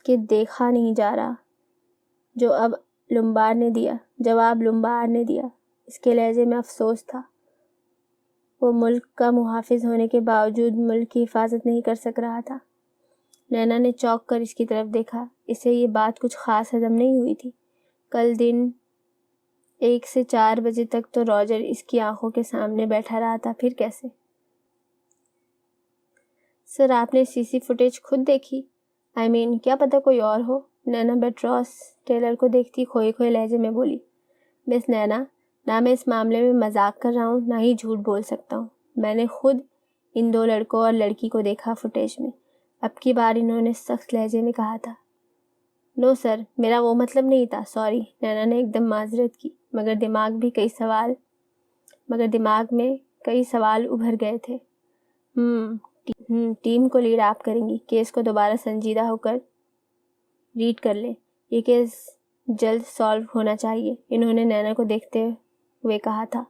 کہ دیکھا نہیں جا رہا۔ جواب لومبار نے دیا۔ اس کے لہجے میں افسوس تھا۔ وہ ملک کا محافظ ہونے کے باوجود ملک کی حفاظت نہیں کر سک رہا تھا۔ نینا نے چونک کر اس کی طرف دیکھا۔ اسے یہ بات کچھ خاص ہضم نہیں ہوئی تھی۔ کل دن 1 سے 4 بجے تک تو راجر اس کی آنکھوں کے سامنے بیٹھا رہا تھا، پھر کیسے؟ سر، آپ نے CC فوٹیج خود دیکھی؟ کیا پتہ کوئی اور ہو؟ نینا بیٹراس ٹیلر کو دیکھتی کھوئے کھوئے لہجے میں بولی۔ مس نینا، نہ میں اس معاملے میں مذاق کر رہا ہوں، نہ ہی جھوٹ بول سکتا ہوں۔ میں نے خود ان 2 لڑکوں اور لڑکی کو دیکھا فوٹیج میں۔ اب کی بار انہوں نے سخت لہجے میں کہا تھا۔ نو سر، میرا وہ مطلب نہیں تھا، سوری۔ نینا نے ایک دم معذرت کی، مگر دماغ میں کئی سوال ابھر گئے تھے۔ ٹیم کو لیڈ آپ کریں گی۔ کیس کو دوبارہ سنجیدہ ہو کر ریڈ کر لیں۔ یہ کیس جلد سالو ہونا چاہیے، انہوں نے نینا کو دیکھتے ہوئے کہا تھا۔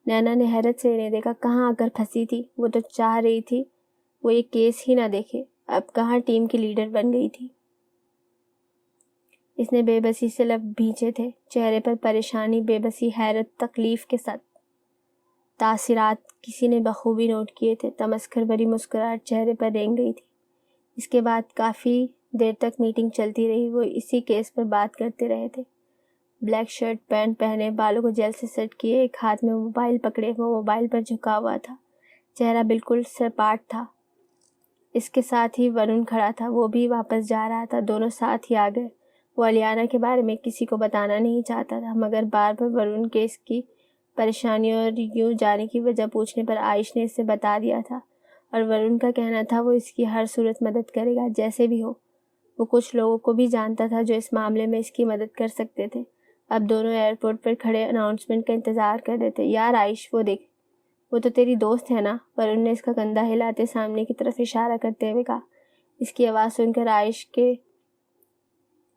نینا نے حیرت سے انہیں دیکھا۔ کہاں آ کر پھنسی تھی؟ وہ تو چاہ رہی تھی وہ یہ کیس ہی نہ دیکھے، اب کہاں ٹیم کی لیڈر بن گئی تھی۔ اس نے بے بسی سے لب بھینچے تھے، چہرے پر پریشانی، بے بسی، حیرت، تکلیف کے ساتھ تاثرات کسی نے بخوبی نوٹ کیے تھے۔ تمسخر بھری مسکراہٹ چہرے پر رینگ گئی تھی۔ اس کے بعد کافی دیر تک میٹنگ چلتی رہی۔ وہ اسی کیس پر بات کرتے رہے تھے۔ بلیک شرٹ پینٹ پہنے، بالوں کو جیل سے سیٹ کیے، ایک ہاتھ میں موبائل پکڑے، وہ موبائل پر جھکا ہوا تھا، چہرہ بالکل سپاٹ تھا۔ اس کے ساتھ ہی ورن کھڑا تھا، وہ بھی واپس جا رہا تھا۔ دونوں ساتھ ہی آ گئے۔ وہ الیانا کے بارے میں کسی کو بتانا نہیں چاہتا تھا، مگر بار بار ورن کیس کی پریشانی اور یوں جانے کی وجہ پوچھنے پر عائش نے اسے بتا دیا تھا، اور ورن کا کہنا تھا وہ اس کی ہر صورت مدد کرے گا، جیسے بھی ہو۔ وہ کچھ لوگوں کو بھی جانتا تھا جو اس معاملے میں اس کی مدد کر سکتے تھے۔ اب دونوں ایئرپورٹ پر کھڑے اناؤنسمنٹ کا انتظار کر رہے تھے۔ یار عائش، وہ دیکھ، وہ تو تیری دوست ہے نا؟ ورن نے اس کا کندھا ہلاتے سامنے کی طرف اشارہ کرتے ہوئے کہا۔ اس کی آواز سن کر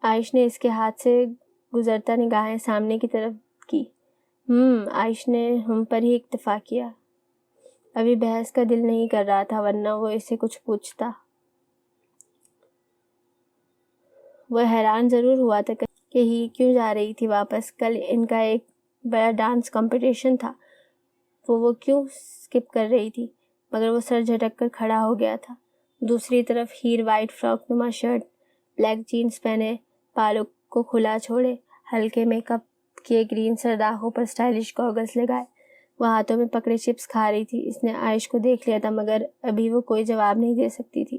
عائش نے اس کے ہاتھ سے گزرتا نگاہیں سامنے کی طرف کی۔ عائش نے ہم پر ہی اکتفا کیا۔ ابھی بحث کا دل نہیں کر رہا تھا، ورنہ وہ اسے کچھ پوچھتا۔ وہ حیران ضرور ہوا تھا کہ ہی کیوں جا رہی تھی واپس۔ کل ان کا ایک بڑا ڈانس کمپٹیشن تھا، وہ کیوں اسکپ کر رہی تھی؟ مگر وہ سر جھٹک کر کھڑا ہو گیا تھا۔ دوسری طرف ہیر وائٹ فراک نما شرٹ، بلیک جینز پہنے، بالوں کو کھلا چھوڑے، ہلکے میک اپ کیے، گرین سرداخوں پر اسٹائلش گوگلز لگائے، وہ ہاتھوں میں پکڑے چپس کھا رہی تھی۔ اس نے عائش کو دیکھ لیا تھا، مگر ابھی وہ کوئی جواب نہیں دے سکتی تھی،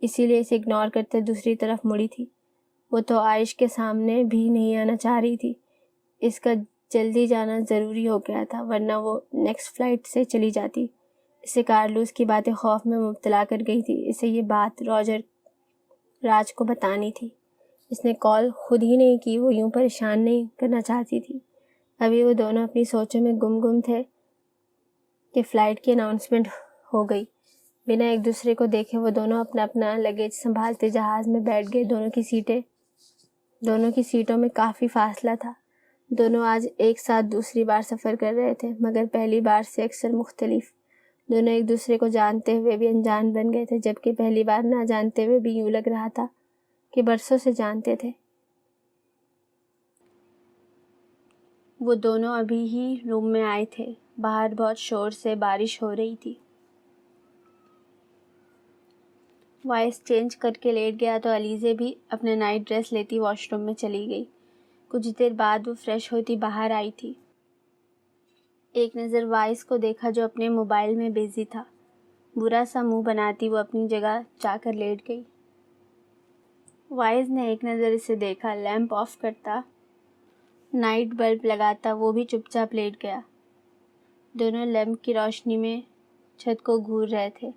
اسی لیے اسے اگنور کرتے دوسری طرف مڑی تھی۔ وہ تو عائش کے سامنے بھی نہیں آنا چاہ رہی تھی۔ اس کا جلدی جانا ضروری ہو گیا تھا، ورنہ وہ نیکسٹ فلائٹ سے چلی جاتی۔ اسے کارلوس کی باتیں خوف میں مبتلا کر گئی تھی۔ اسے یہ بات راج کو بتانی تھی۔ اس نے کال خود ہی نہیں کی، وہ یوں پریشان نہیں کرنا چاہتی تھی۔ ابھی وہ دونوں اپنی سوچوں میں گم تھے کہ فلائٹ کی اناؤنسمنٹ ہو گئی۔ بنا ایک دوسرے کو دیکھے وہ دونوں اپنا اپنا لگیج سنبھالتے جہاز میں بیٹھ گئے۔ دونوں کی سیٹوں میں کافی فاصلہ تھا۔ دونوں آج ایک ساتھ دوسری بار سفر کر رہے تھے، مگر پہلی بار سے اکثر مختلف۔ دونوں ایک دوسرے کو جانتے ہوئے بھی انجان بن گئے تھے، جبکہ پہلی بار نہ جانتے ہوئے بھی یوں لگ رہا تھا کہ برسوں سے جانتے تھے۔ وہ دونوں ابھی ہی روم میں آئے تھے۔ باہر بہت شور سے بارش ہو رہی تھی۔ وائس چینج کر کے لیٹ گیا تو علیزے بھی اپنا نائٹ ڈریس لیتی واش روم میں چلی گئی۔ کچھ دیر بعد وہ فریش ہوتی باہر آئی تھی۔ ایک نظر وائس کو دیکھا جو اپنے موبائل میں بزی تھا۔ برا سا منہ بناتی وہ اپنی جگہ جا کر لیٹ گئی۔ وائس نے ایک نظر اسے دیکھا، لیمپ آف کرتا، نائٹ بلب لگاتا، وہ بھی چپ چاپ لیٹ گیا۔ دونوں لیمپ کی روشنی میں چھت کو گھور رہے تھے۔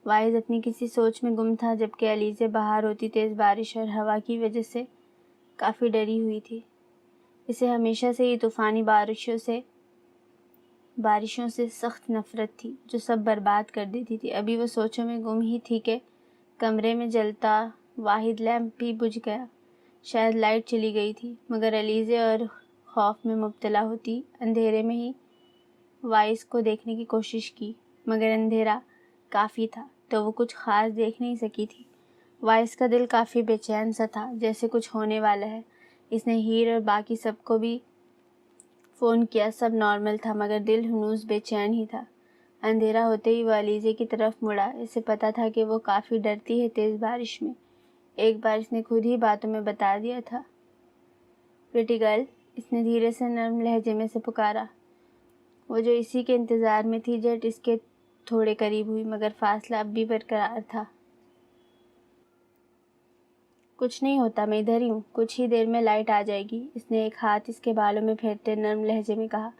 وائز اپنی کسی سوچ میں گم تھا، جبکہ علیزے باہر ہوتی تیز بارش اور ہوا کی وجہ سے کافی ڈری ہوئی تھی۔ اسے ہمیشہ سے ہی طوفانی بارشوں سے سخت نفرت تھی، جو سب برباد کر دیتی تھی۔ ابھی وہ سوچوں میں گم ہی تھی کہ کمرے میں جلتا واحد لیمپ بھی بجھ گیا۔ شاید لائٹ چلی گئی تھی، مگر علیزے اور خوف میں مبتلا ہوتی اندھیرے میں ہی وائس کو دیکھنے کی کوشش کی، مگر اندھیرا کافی تھا تو وہ کچھ خاص دیکھ نہیں سکی تھی۔ وائس کا دل کافی بے چین سا تھا، جیسے کچھ ہونے والا ہے۔ اس نے ہیر اور باقی سب کو بھی فون کیا، سب نارمل تھا، مگر دل ہنوز بے چین ہی تھا۔ اندھیرا ہوتے ہی وہ علیزے کی طرف مڑا۔ اسے پتا تھا کہ وہ کافی ڈرتی ہے تیز بارش میں۔ ایک بار اس نے خود ہی باتوں میں بتا دیا تھا۔ پریٹی گرل، اس نے دھیرے سے نرم لہجے میں سے پکارا۔ وہ جو اسی کے انتظار میں تھی جھٹ اس کے تھوڑے قریب ہوئی، مگر فاصلہ اب بھی برقرار تھا۔ کچھ نہیں ہوتا، میں ادھر ہی ہوں، کچھ ہی دیر میں لائٹ آ جائے گی، اس نے ایک ہاتھ اس کے بالوں میں پھیرتے نرم لہجے میں کہا۔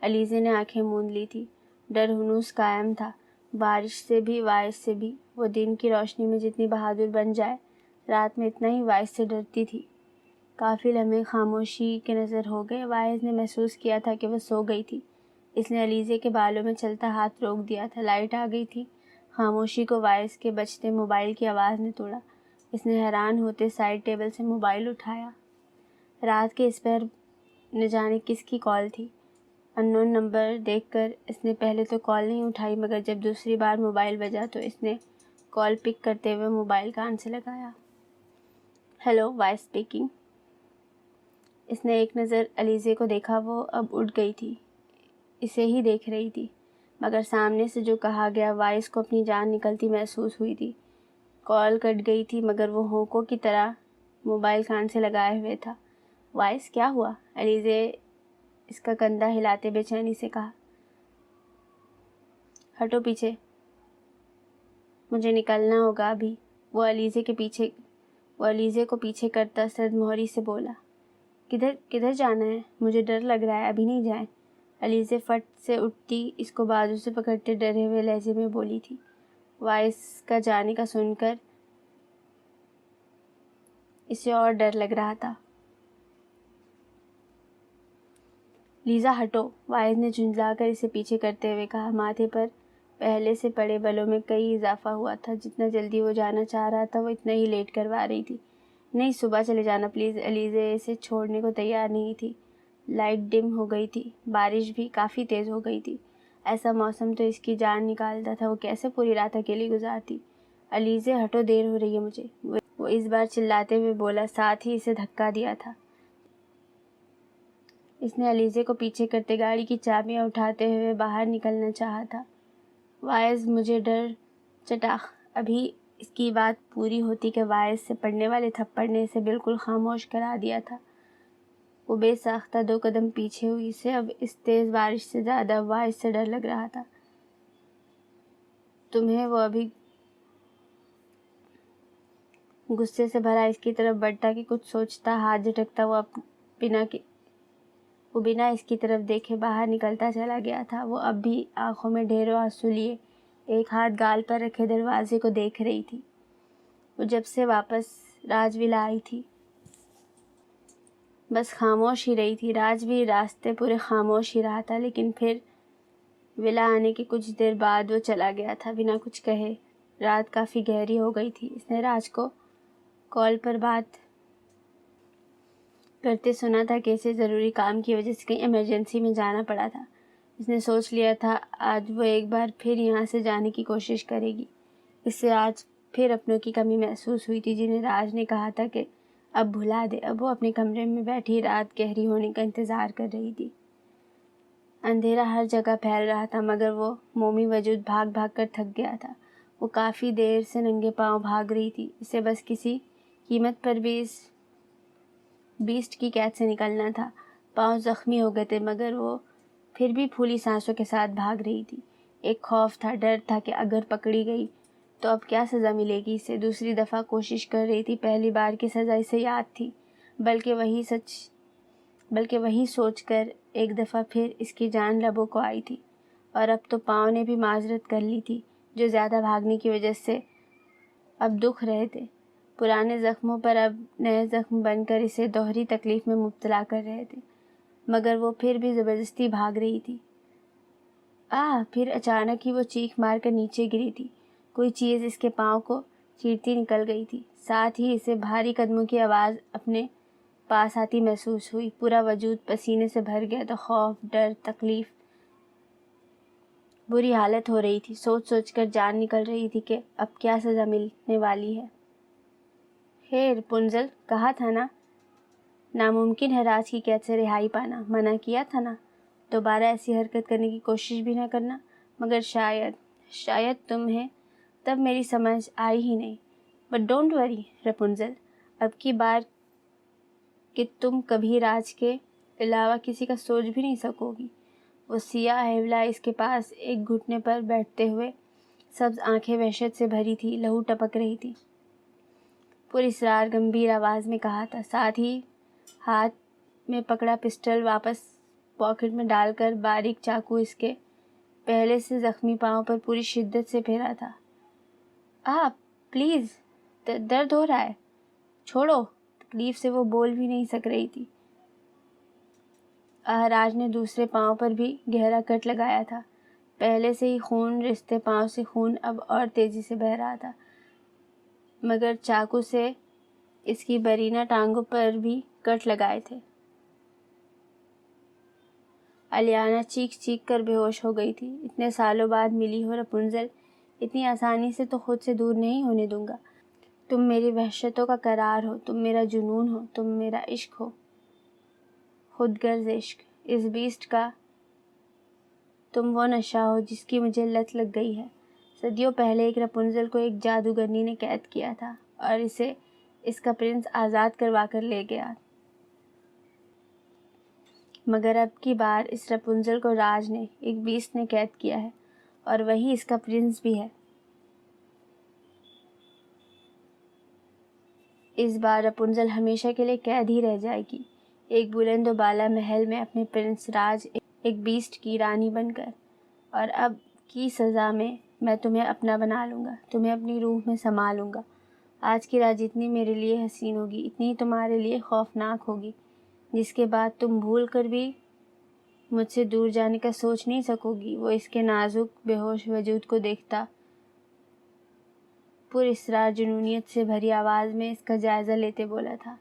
علیزے نے آنکھیں موند لی تھی۔ ڈر ہنوز قائم تھا، بارش سے بھی، وائس سے بھی۔ وہ دن کی روشنی میں جتنی بہادر بن جائے، رات میں اتنا ہی وائس سے ڈرتی تھی۔ کافی لمحے خاموشی کے نظر ہو گئے۔ وائس نے محسوس کیا تھا کہ وہ سو گئی تھی۔ اس نے علیزے کے بالوں میں چلتا ہاتھ روک دیا تھا۔ لائٹ آ گئی تھی۔ خاموشی کو وائس کے بجتے موبائل کی آواز نے توڑا۔ اس نے حیران ہوتے سائڈ ٹیبل سے موبائل اٹھایا۔ رات کے اس پہر نہ جانے کس کی کال تھی۔ ان نون نمبر دیکھ کر اس نے پہلے تو کال نہیں اٹھائی، مگر جب دوسری بار موبائل بجا تو اس نے کال پک کرتے ہوئے موبائل کان سے لگایا۔ Hello, voice speaking. اس نے ایک نظر علیزے کو دیکھا، وہ اب اٹھ گئی تھی، اسے ہی دیکھ رہی تھی، مگر سامنے سے جو کہا گیا وائس کو اپنی جان نکلتی محسوس ہوئی تھی۔ کال کٹ گئی تھی، مگر وہ ہونکوں کی طرح موبائل کان سے لگائے ہوئے تھا۔ وائس، کیا ہوا؟ علیزے اس کا کندھا ہلاتے بے چینی سے کہا۔ ہٹو پیچھے، مجھے نکلنا ہوگا ابھی، وہ علیزے کو پیچھے کرتا سرد مہری سے بولا۔ کدھر جانا ہے؟ مجھے ڈر لگ رہا ہے، ابھی نہیں جائیں۔ علیزے فٹ سے اٹھتی اس کو بازو سے پکڑتے ڈرے ہوئے لہجے میں بولی تھی۔ وائس کا جانے کا سن کر اسے اور ڈر لگ رہا تھا۔ لیزا ہٹو، وائس نے جھنجلا کر اسے پیچھے کرتے ہوئے کہا۔ ماتھے پر پہلے سے پڑے بلوں میں کئی اضافہ ہوا تھا۔ جتنا جلدی وہ جانا چاہ رہا تھا وہ اتنا ہی لیٹ کروا رہی تھی۔ نہیں، صبح چلے جانا پلیز۔ علیزے اسے چھوڑنے کو تیار نہیں تھی۔ لائٹ ڈم ہو گئی تھی، بارش بھی کافی تیز ہو گئی تھی۔ ایسا موسم تو اس کی جان نکالتا تھا، وہ کیسے پوری رات اکیلی گزارتی؟ علیزے ہٹو، دیر ہو رہی ہے مجھے، وہ اس بار چلاتے ہوئے بولا، ساتھ ہی اسے دھکا دیا تھا۔ اس نے علیزے کو پیچھے کرتے گاڑی کی چابیاں اٹھاتے ہوئے باہر نکلنا چاہا تھا۔ وائز مجھے ڈر چٹاخ۔ ابھی اس کی بات پوری ہوتی کہ وائز سے پڑنے والے تھپڑ نے اسے بالکل خاموش کرا دیا تھا۔ وہ بے ساختہ 2 قدم پیچھے ہوئی، اسے اب اس تیز بارش سے زیادہ وائز سے ڈر لگ رہا تھا۔ تمہیں وہ ابھی غصے سے بھرا اس کی طرف بڑھتا کہ کچھ سوچتا، ہاتھ جھٹکتا، وہ بنا اس کی طرف دیکھے باہر نکلتا چلا گیا تھا۔ وہ اب بھی آنکھوں میں ڈھیروں آنسو لیے ایک ہاتھ گال پر رکھے دروازے کو دیکھ رہی تھی۔ وہ جب سے واپس راج ولا آئی تھی بس خاموش ہی رہی تھی۔ راج بھی راستے پورے خاموش ہی رہا تھا، لیکن پھر ولا آنے کے کچھ دیر بعد وہ چلا گیا تھا بنا کچھ کہے۔ رات کافی گہری ہو گئی تھی۔ اس نے راج کو کال پر بات کرتے سنا تھا کہ اسے ضروری کام کی وجہ سے کہیں ایمرجنسی میں جانا پڑا تھا۔ اس نے سوچ لیا تھا آج وہ ایک بار پھر یہاں سے جانے کی کوشش کرے گی۔ اس سے آج پھر اپنوں کی کمی محسوس ہوئی تھی جنہیں راج نے کہا تھا کہ اب بھلا دے۔ اب وہ اپنے کمرے میں بیٹھی رات گہری ہونے کا انتظار کر رہی تھی۔ اندھیرا ہر جگہ پھیل رہا تھا مگر وہ مومی وجود بھاگ بھاگ کر تھک گیا تھا۔ وہ کافی دیر سے ننگے پاؤں بھاگ رہی تھی۔ اسے بس کسی قیمت پر بھی اس بیسٹ کی قید سے نکلنا تھا۔ پاؤں زخمی ہو گئے تھے مگر وہ پھر بھی پھولی سانسوں کے ساتھ بھاگ رہی تھی۔ ایک خوف تھا، ڈر تھا کہ اگر پکڑی گئی تو اب کیا سزا ملے گی اسے۔ دوسری دفعہ کوشش کر رہی تھی، پہلی بار کی سزا اسے یاد تھی، بلکہ وہی سوچ کر ایک دفعہ پھر اس کی جان لبوں کو آئی تھی۔ اور اب تو پاؤں نے بھی معذرت کر لی تھی، جو زیادہ بھاگنے کی وجہ سے اب دکھ رہے تھے۔ پرانے زخموں پر اب نئے زخم بن کر اسے دوہری تکلیف میں مبتلا کر رہے تھے، مگر وہ پھر بھی زبردستی بھاگ رہی تھی۔ پھر اچانک ہی وہ چیخ مار کر نیچے گری تھی۔ کوئی چیز اس کے پاؤں کو چیرتی نکل گئی تھی۔ ساتھ ہی اسے بھاری قدموں کی آواز اپنے پاس آتی محسوس ہوئی۔ پورا وجود پسینے سے بھر گیا تھا۔ خوف، ڈر، تکلیف، بری حالت ہو رہی تھی۔ سوچ سوچ کر جان نکل رہی تھی کہ اب کیا سزا ملنے والی ہے۔ رپنزل، کہا تھا نا ناممکن ہے راج کی قید سے رہائی پانا، منع کیا تھا نا دوبارہ ایسی حرکت کرنے کی کوشش بھی نہ کرنا، مگر شاید تمہیں تب میری سمجھ آئی ہی نہیں۔ بٹ ڈونٹ وری رپنزل، اب کی بار کہ تم کبھی راج کے علاوہ کسی کا سوچ بھی نہیں سکو گی۔ وہ سیاہ ہیولا اس کے پاس ایک گھٹنے پر بیٹھتے ہوئے، سبز آنکھیں وحشت سے بھری تھی، لہو ٹپک رہی تھی، پر اسرار گمبھیر آواز میں کہا تھا، ساتھ ہی ہاتھ میں پکڑا پسٹل واپس پاکٹ میں ڈال کر باریک چاقو اس کے پہلے سے زخمی پاؤں پر پوری شدت سے پھیرا تھا۔ پلیز، درد ہو رہا ہے، چھوڑو۔ تکلیف سے وہ بول بھی نہیں سک رہی تھی۔ راج نے دوسرے پاؤں پر بھی گہرا کٹ لگایا تھا۔ پہلے سے ہی خون رستے پاؤں سے خون اب اور تیزی سے بہہ رہا تھا، مگر چاقو سے اس کی برینا ٹانگوں پر بھی کٹ لگائے تھے۔ الیانا چیخ چیخ کر بے ہوش ہو گئی تھی۔ اتنے سالوں بعد ملی ہو رپنزل، اتنی آسانی سے تو خود سے دور نہیں ہونے دوں گا۔ تم میری وحشتوں کا قرار ہو، تم میرا جنون ہو، تم میرا عشق ہو، خود غرض عشق۔ اس بیسٹ کا تم وہ نشہ ہو جس کی مجھے لت لگ گئی ہے۔ صدیوں پہلے ایک رپنزل کو ایک جادوگرنی نے قید کیا تھا اور اسے اس کا پرنس آزاد کروا کر لے گیا، مگر اب کی بار اس رپنزل کو راج نے، ایک بیسٹ نے قید کیا ہے، اور وہی اس کا پرنس بھی ہے۔ اس بار رپنزل ہمیشہ کے لیے قید ہی رہ جائے گی، ایک بلند و بالا محل میں اپنے پرنس راج، ایک بیسٹ کی رانی بن کر۔ اور اب کی سزا میں تمہیں اپنا بنا لوں گا، تمہیں اپنی روح میں سما لوں گا۔ آج کی رات جتنی میرے لیے حسین ہوگی، اتنی تمہارے لیے خوفناک ہوگی، جس کے بعد تم بھول کر بھی مجھ سے دور جانے کا سوچ نہیں سکو گی۔ وہ اس کے نازک بے ہوش وجود کو دیکھتا، پر اسرار جنونیت سے بھری آواز میں اس کا جائزہ لیتے بولا تھا،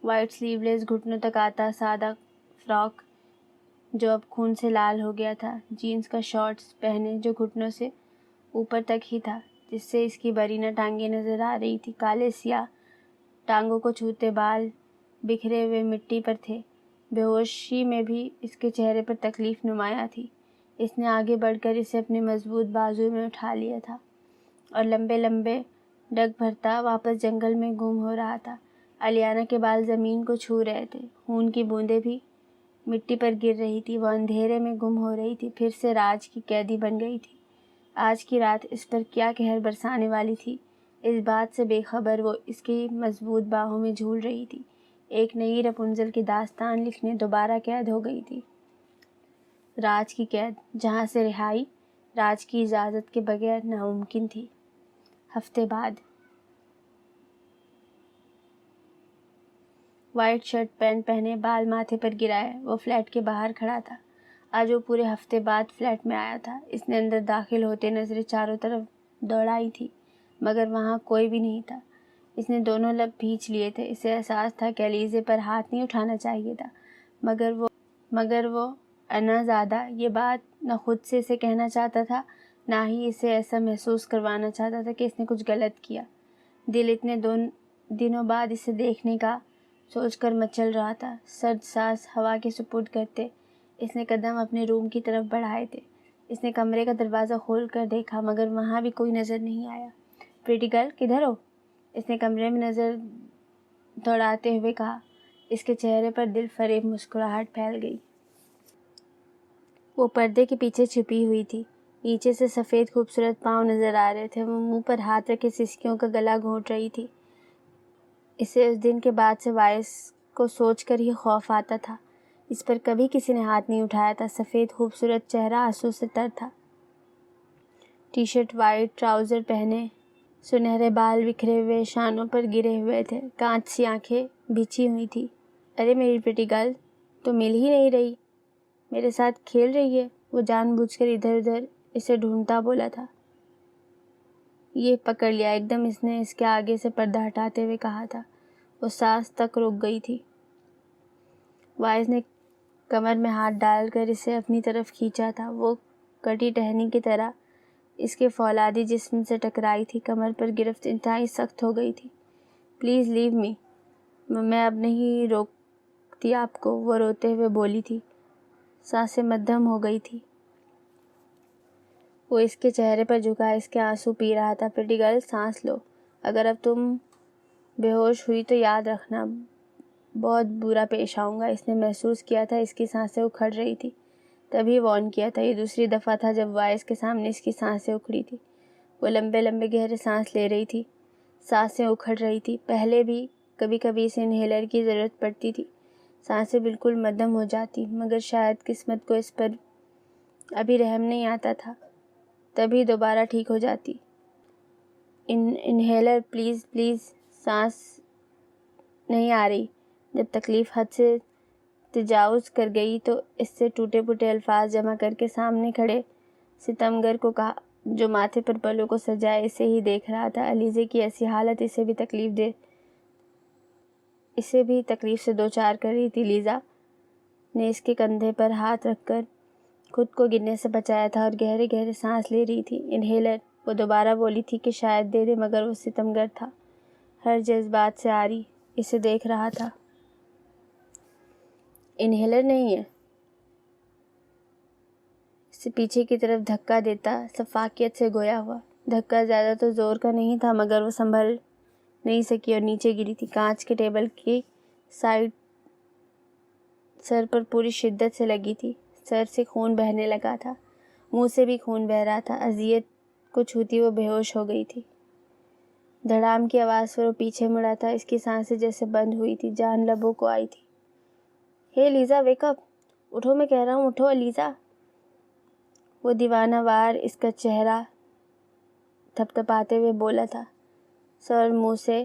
وائٹ سلیو لیس گھٹنوں تک آتا سادہ فراک جو اب خون سے لال ہو گیا تھا، جینس کا شارٹس پہنے جو گھٹنوں سے اوپر تک ہی تھا، جس سے اس کی برینہ ٹانگیں نظر آ رہی تھی۔ کالے سیاہ ٹانگوں کو چھوتے بال بکھرے ہوئے مٹی پر تھے۔ بے ہوشی میں بھی اس کے چہرے پر تکلیف نمایاں تھی۔ اس نے آگے بڑھ کر اسے اپنے مضبوط بازو میں اٹھا لیا تھا اور لمبے لمبے ڈگ بھرتا واپس جنگل میں گم ہو رہا تھا۔ الیانا کے بال زمین کو چھو رہے تھے، خون کی بوندیں بھی مٹی پر گر رہی تھی۔ وہ اندھیرے میں گم ہو رہی تھی، پھر سے راج کی قیدی بن گئی تھی۔ آج کی رات اس پر کیا قہر برسانے والی تھی، اس بات سے بے خبر وہ اس کی مضبوط باہوں میں جھول رہی تھی۔ ایک نئی رپنزل کی داستان لکھنے دوبارہ قید ہو گئی تھی۔ راج کی قید، جہاں سے رہائی راج کی اجازت کے بغیر ناممکن تھی۔ ہفتے بعد وائٹ شرٹ پینٹ پہنے، بال ماتھے پر گرائے، وہ فلیٹ کے باہر کھڑا تھا۔ آج وہ پورے ہفتے بعد فلیٹ میں آیا تھا۔ اس نے اندر داخل ہوتے نظریں چاروں طرف دوڑائی تھی، مگر وہاں کوئی بھی نہیں تھا۔ اس نے دونوں لب بھینچ لیے تھے۔ اسے احساس تھا کہ علیزے پر ہاتھ نہیں اٹھانا چاہیے تھا، مگر وہ انازادہ یہ بات نہ خود سے اسے کہنا چاہتا تھا، نہ ہی اسے ایسا محسوس کروانا چاہتا تھا کہ اس نے کچھ غلط کیا۔ دل اتنے دنوں بعد اسے دیکھنے کا سوچ کر مچل رہا تھا۔ سرد سانس ہوا کے سپرد کرتے اس نے قدم اپنے روم کی طرف بڑھائے تھے۔ اس نے کمرے کا دروازہ کھول کر دیکھا، مگر وہاں بھی کوئی نظر نہیں آیا۔ پریٹی گرل، کدھر ہو؟ اس نے کمرے میں نظر دوڑاتے ہوئے کہا۔ اس کے چہرے پر دل فریب مسکراہٹ پھیل گئی۔ وہ پردے کے پیچھے چھپی ہوئی تھی۔ نیچے سے سفید خوبصورت پاؤں نظر آ رہے تھے۔ وہ منہ پر ہاتھ رکھے سسکیوں کا گلا گھونٹ رہی تھی۔ اسے اس دن کے بعد سے وائس کو سوچ کر ہی خوف آتا تھا۔ اس پر کبھی کسی نے ہاتھ نہیں اٹھایا تھا۔ سفید خوبصورت چہرہ آنسو سے تر تھا۔ ٹی شرٹ، وائٹ ٹراؤزر پہنے، سنہرے بال بکھرے ہوئے شانوں پر گرے ہوئے تھے، کانچ سی آنکھیں بچھی ہوئی تھی۔ ارے میری پریٹی گرل، تو مل ہی نہیں رہی، میرے ساتھ کھیل رہی ہے؟ وہ جان بوجھ کر ادھر ادھر اسے ڈھونڈتا بولا تھا۔ یہ پکڑ لیا ایک دم، اس نے اس کے آگے سے پردہ ہٹاتے ہوئے کہا تھا۔ وہ سانس تک رک گئی تھی۔ وائس نے کمر میں ہاتھ ڈال کر اسے اپنی طرف کھینچا تھا۔ وہ کٹی ٹہنی کی طرح اس کے فولادی جسم سے ٹکرائی تھی، کمر پر گرفت انتہائی سخت ہو گئی تھی۔ پلیز لیو می، میں اب نہیں روکتی آپ کو، وہ روتے ہوئے بولی تھی۔ سانسیں مدھم ہو گئی تھی۔ وہ اس کے چہرے پر جھکا اس کے آنسو پی رہا تھا۔ پریٹی گرل، سانس لو، اگر اب تم بے ہوش ہوئی تو یاد رکھنا بہت برا پیش آؤں گا۔ اس نے محسوس کیا تھا اس کی سانسیں اکھڑ رہی تھی، تبھی وارن کیا تھا۔ یہ دوسری دفعہ تھا جب وائس کے سامنے اس کی سانسیں اکھڑی تھی۔ وہ لمبے لمبے گہرے سانس لے رہی تھی، سانسیں اکھڑ رہی تھی۔ پہلے بھی کبھی کبھی اسے انہیلر کی ضرورت پڑتی تھی، سانسیں بالکل مدھم ہو جاتی، مگر شاید قسمت کو اس پر ابھی رحم نہیں آتا تھا، تبھی دوبارہ ٹھیک ہو جاتی۔ Inhaler please please. سانس نہیں آ رہی۔ جب تکلیف حد سے تجاوز کر گئی تو اس سے ٹوٹے پھوٹے الفاظ جمع کر کے سامنے کھڑے ستمگر کو کہا، جو ماتھے پر بالوں کو سجائے اسے ہی دیکھ رہا تھا۔ علیزے کی ایسی حالت اسے بھی تکلیف سے دوچار کر رہی تھی۔ لیزا نے اس کے کندھے پر ہاتھ رکھ کر خود کو گرنے سے بچایا تھا اور گہرے گہرے سانس لے رہی تھی۔ انہیلر، وہ دوبارہ بولی تھی کہ شاید دے دے، مگر وہ ستمگر تھا، ہر جذبات سے عاری اسے دیکھ رہا تھا۔ انہیلر نہیں ہے؟ اسے پیچھے کی طرف دھکا دیتا شفافیت سے گویا ہوا۔ دھکا زیادہ تو زور کا نہیں تھا، مگر وہ سنبھل نہیں سکی اور نیچے گری تھی۔ کانچ کے ٹیبل کی سائیڈ سر پر پوری شدت سے لگی تھی۔ سر سے خون بہنے لگا تھا، منہ سے بھی خون بہہ رہا تھا۔ اذیت کو چھوتی وہ بے ہوش ہو گئی تھی۔ دھڑام کی آواز پر وہ پیچھے مڑا تھا۔ اس کی سانسیں جیسے بند ہوئی تھی، جان لبوں کو آئی تھی۔ ہے لیزا، ویک اپ، اٹھو، میں کہہ رہا ہوں، اٹھو لیزا۔ وہ دیوانہ وار اس کا چہرہ تھپ تھپاتے ہوئے بولا تھا۔ سر اور منہ سے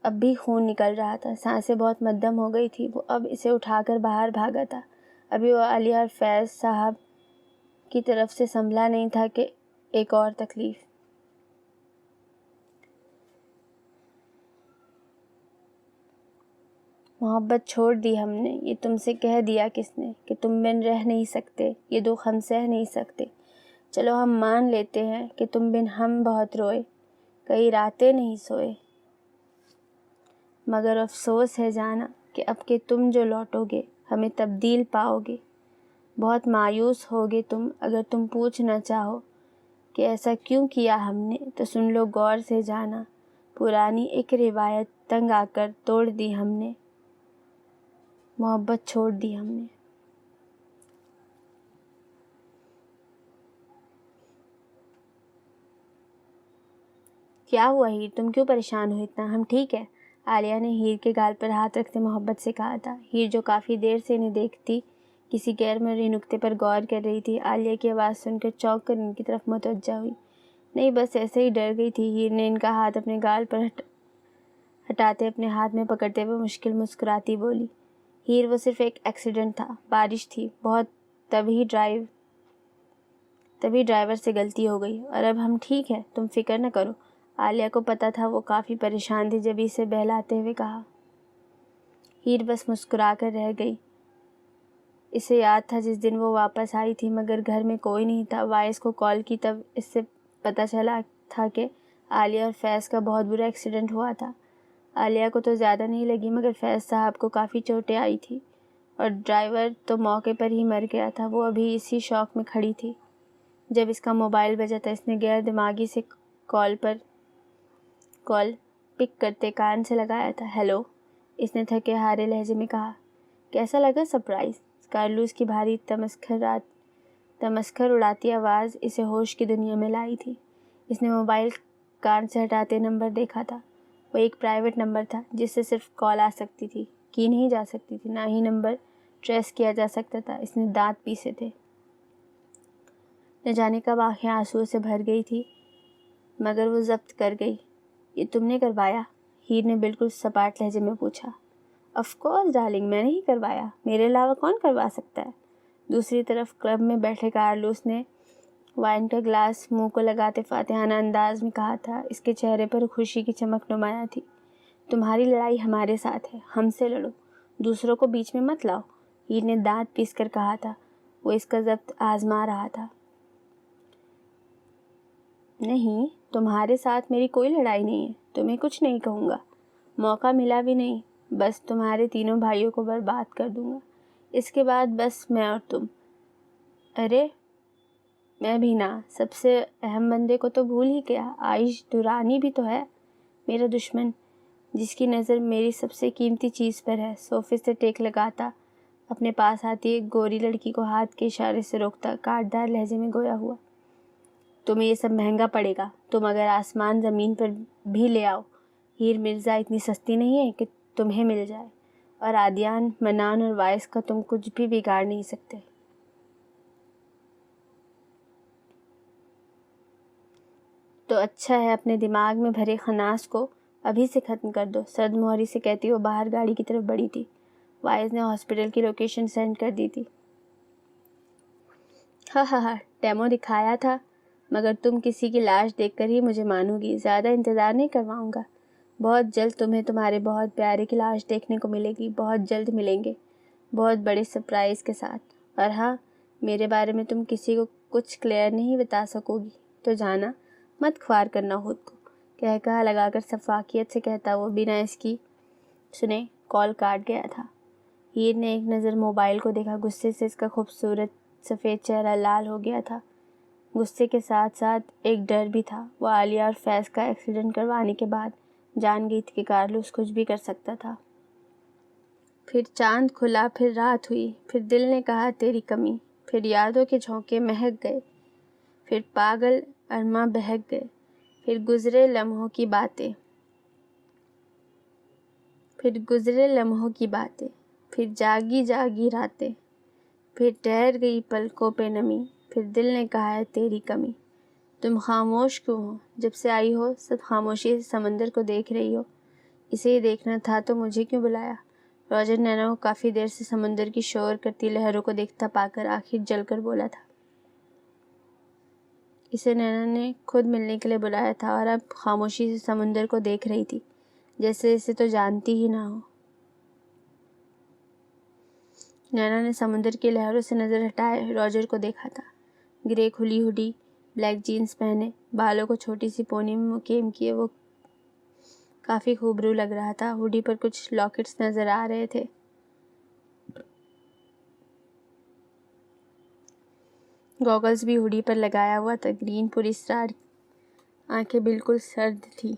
اب بھی خون نکل رہا تھا، سانسیں بہت مدھم ہو گئی تھی۔ وہ اب اسے اٹھا کر باہر بھاگا تھا۔ ابھی وہ علی اور فیض صاحب کی طرف سے سنبھلا نہیں تھا کہ ایک اور تکلیف۔ محبت چھوڑ دی ہم نے، یہ تم سے کہہ دیا کس نے کہ تم بن رہ نہیں سکتے، یہ دکھ ہم سہ نہیں سکتے۔ چلو ہم مان لیتے ہیں کہ تم بن ہم بہت روئے، کئی راتیں نہیں سوئے، مگر افسوس ہے جانا کہ اب کہ تم جو لوٹو گے ہمیں تبدیل پاؤ گے۔ بہت مایوس ہوگے تم اگر تم پوچھنا چاہو کہ ایسا کیوں کیا ہم نے، تو سن لو غور سے جانا، پرانی ایک روایت تنگ آ کر توڑ دی ہم نے، محبت چھوڑ دی ہم نے۔ کیا ہوا ہیر، تم کیوں پریشان ہو اتنا؟ ہم ٹھیک ہے، عالیہ نے ہیر کے گال پر ہاتھ رکھتے محبت سے کہا تھا۔ ہیر جو کافی دیر سے انہیں دیکھتی کسی غیر مرئی نکتے پر غور کر رہی تھی، عالیہ کی آواز سن کر چونک کر ان کی طرف متوجہ ہوئی۔ نہیں بس ایسے ہی ڈر گئی تھی، ہیر نے ان کا ہاتھ اپنے گال پر ہٹاتے اپنے ہاتھ میں پکڑتے ہوئے مشکل مسکراتی بولی۔ ہیر وہ صرف ایک ایکسیڈنٹ تھا، بارش تھی بہت، تبھی ڈرائیور سے غلطی ہو گئی، اور اب ہم ٹھیک ہیں، تم فکر نہ کرو۔ عالیہ کو پتہ تھا وہ کافی پریشان تھی، جب اسے بہلاتے ہوئے کہا۔ ہیر بس مسکرا کر رہ گئی۔ اسے یاد تھا جس دن وہ واپس آئی تھی مگر گھر میں کوئی نہیں تھا۔ وائس کو کال کی تب اس سے پتہ چلا تھا کہ عالیہ اور فیض کا بہت برا ایکسیڈنٹ ہوا تھا۔ عالیہ کو تو زیادہ نہیں لگی مگر فیض صاحب کو کافی چوٹیں آئی تھی، اور ڈرائیور تو موقع پر ہی مر گیا تھا۔ وہ ابھی اسی شوق میں کھڑی تھی جب اس کا موبائل بجا تھا۔ اس نے غیر دماغی سے کال پک کرتے کان سے لگایا تھا۔ ہیلو، اس نے تھکے ہارے لہجے میں کہا۔ کیسا لگا سرپرائز؟ کارلوس کی بھاری تمسخر اڑاتی آواز اسے ہوش کی دنیا میں لائی تھی۔ اس نے موبائل کان سے ہٹاتے نمبر دیکھا تھا۔ وہ ایک پرائیویٹ نمبر تھا جس سے صرف کال آ سکتی تھی، کی نہیں جا سکتی تھی، نہ ہی نمبر ٹریس کیا جا سکتا تھا۔ اس نے دانت پیسے تھے، نہ جانے کب آنکھیں آنسوؤں سے بھر گئی تھی، مگر وہ ضبط کر گئی۔ یہ تم نے کروایا؟ ہیر نے بالکل سپاٹ لہجے میں پوچھا۔ آف کورس ڈارلنگ، میں نے ہی کروایا، میرے علاوہ کون کروا سکتا ہے؟ دوسری طرف کلب میں بیٹھے کارلوس نے وائن کا گلاس منہ کو لگاتے فاتحانہ انداز میں کہا تھا۔ اس کے چہرے پر خوشی کی چمک نمایاں تھی۔ تمہاری لڑائی ہمارے ساتھ ہے، ہم سے لڑو، دوسروں کو بیچ میں مت لاؤ، ہیر نے دانت پیس کر کہا تھا۔ وہ اس کا ضبط آزما رہا تھا۔ نہیں، تمہارے ساتھ میری کوئی لڑائی نہیں ہے، تمہیں کچھ نہیں کہوں گا، موقع ملا بھی نہیں، بس تمہارے تینوں بھائیوں کو برباد کر دوں گا، اس کے بعد بس میں اور تم۔ ارے میں بھی نہ، سب سے اہم بندے کو تو بھول ہی گیا، عائش درانی بھی تو ہے، میرا دشمن، جس کی نظر میری سب سے قیمتی چیز پر ہے۔ صوفے سے ٹیک لگاتا اپنے پاس آتی ایک گوری لڑکی کو ہاتھ کے اشارے سے روکتا کاٹدار لہجے میں گویا ہوا۔ تمہیں یہ سب مہنگا پڑے گا، تم اگر آسمان زمین پر بھی لے آؤ، ہیر مرزا اتنی سستی نہیں ہے کہ تمہیں مل جائے، اور عادیان، منان اور وائس کا تم کچھ بھی بگاڑ نہیں سکتے۔ تو اچھا ہے، اپنے دماغ میں بھرے خناس کو ابھی سے ختم کر دو، سرد مہری سے کہتی وہ باہر گاڑی کی طرف بڑھی تھی۔ وائز نے ہاسپٹل کی لوکیشن سینڈ کر دی تھی۔ ہاں ڈیمو دکھایا تھا، مگر تم کسی کی لاش دیکھ کر ہی مجھے مانو گی، زیادہ انتظار نہیں کرواؤں گا، بہت جلد تمہیں تمہارے بہت پیارے کی لاش دیکھنے کو ملے گی، بہت جلد ملیں گے، بہت بڑے سرپرائز کے ساتھ۔ اور ہاں، میرے بارے میں تم کسی کو کچھ کلیئر نہیں بتا سکو گی، تو جانا مت خوار کرنا خود کو، کہا لگا کر سفاکیت سے کہتا وہ بنا اس کی سنے کال کاٹ گیا تھا۔ ہیر نے ایک نظر موبائل کو دیکھا، غصے سے اس کا خوبصورت سفید چہرہ لال ہو گیا تھا۔ غصے کے ساتھ ساتھ ایک ڈر بھی تھا۔ وہ عالیہ اور فیض کا ایکسیڈنٹ کروانے کے بعد جان گئی تھی کہ کارلوس کچھ بھی کر سکتا تھا۔ پھر چاند کھلا، پھر رات ہوئی، پھر دل نے کہا تیری کمی، پھر یادوں کے جھونکے مہک گئے، پھر پاگل ارماں بہک گئے، پھر گزرے لمحوں کی باتیں، پھر جاگی جاگی راتیں، پھر ٹھہر گئی پلکوں پہ نمی، پھر دل نے کہا ہے تیری کمی۔ تم خاموش کیوں ہو؟ جب سے آئی ہو سب خاموشی سے سمندر کو دیکھ رہی ہو، اسے ہی دیکھنا تھا تو مجھے کیوں بلایا؟ روجر نینا کو کافی دیر سے سمندر کی شور کرتی لہروں کو دیکھتا پا کر آخر جل کر بولا تھا۔ اسے نینا نے خود ملنے کے لیے بلایا تھا اور اب خاموشی سے سمندر کو دیکھ رہی تھی، جیسے اسے تو جانتی ہی نہ ہو۔ نینا نے سمندر کی لہروں سے نظر ہٹائے راجر کو دیکھا تھا۔ گرے کھلی ہوڈی، بلیک جینز پہنے، بالوں کو چھوٹی سی پونی میں مکیم کیے وہ کافی خوبرو لگ رہا تھا۔ ہوڈی پر کچھ لاکٹس نظر آ رہے تھے۔ گوگلز بھی ہوڈی پر لگایا ہوا تھا، گرین پر اسرار، آنکھیں بالکل سرد تھی،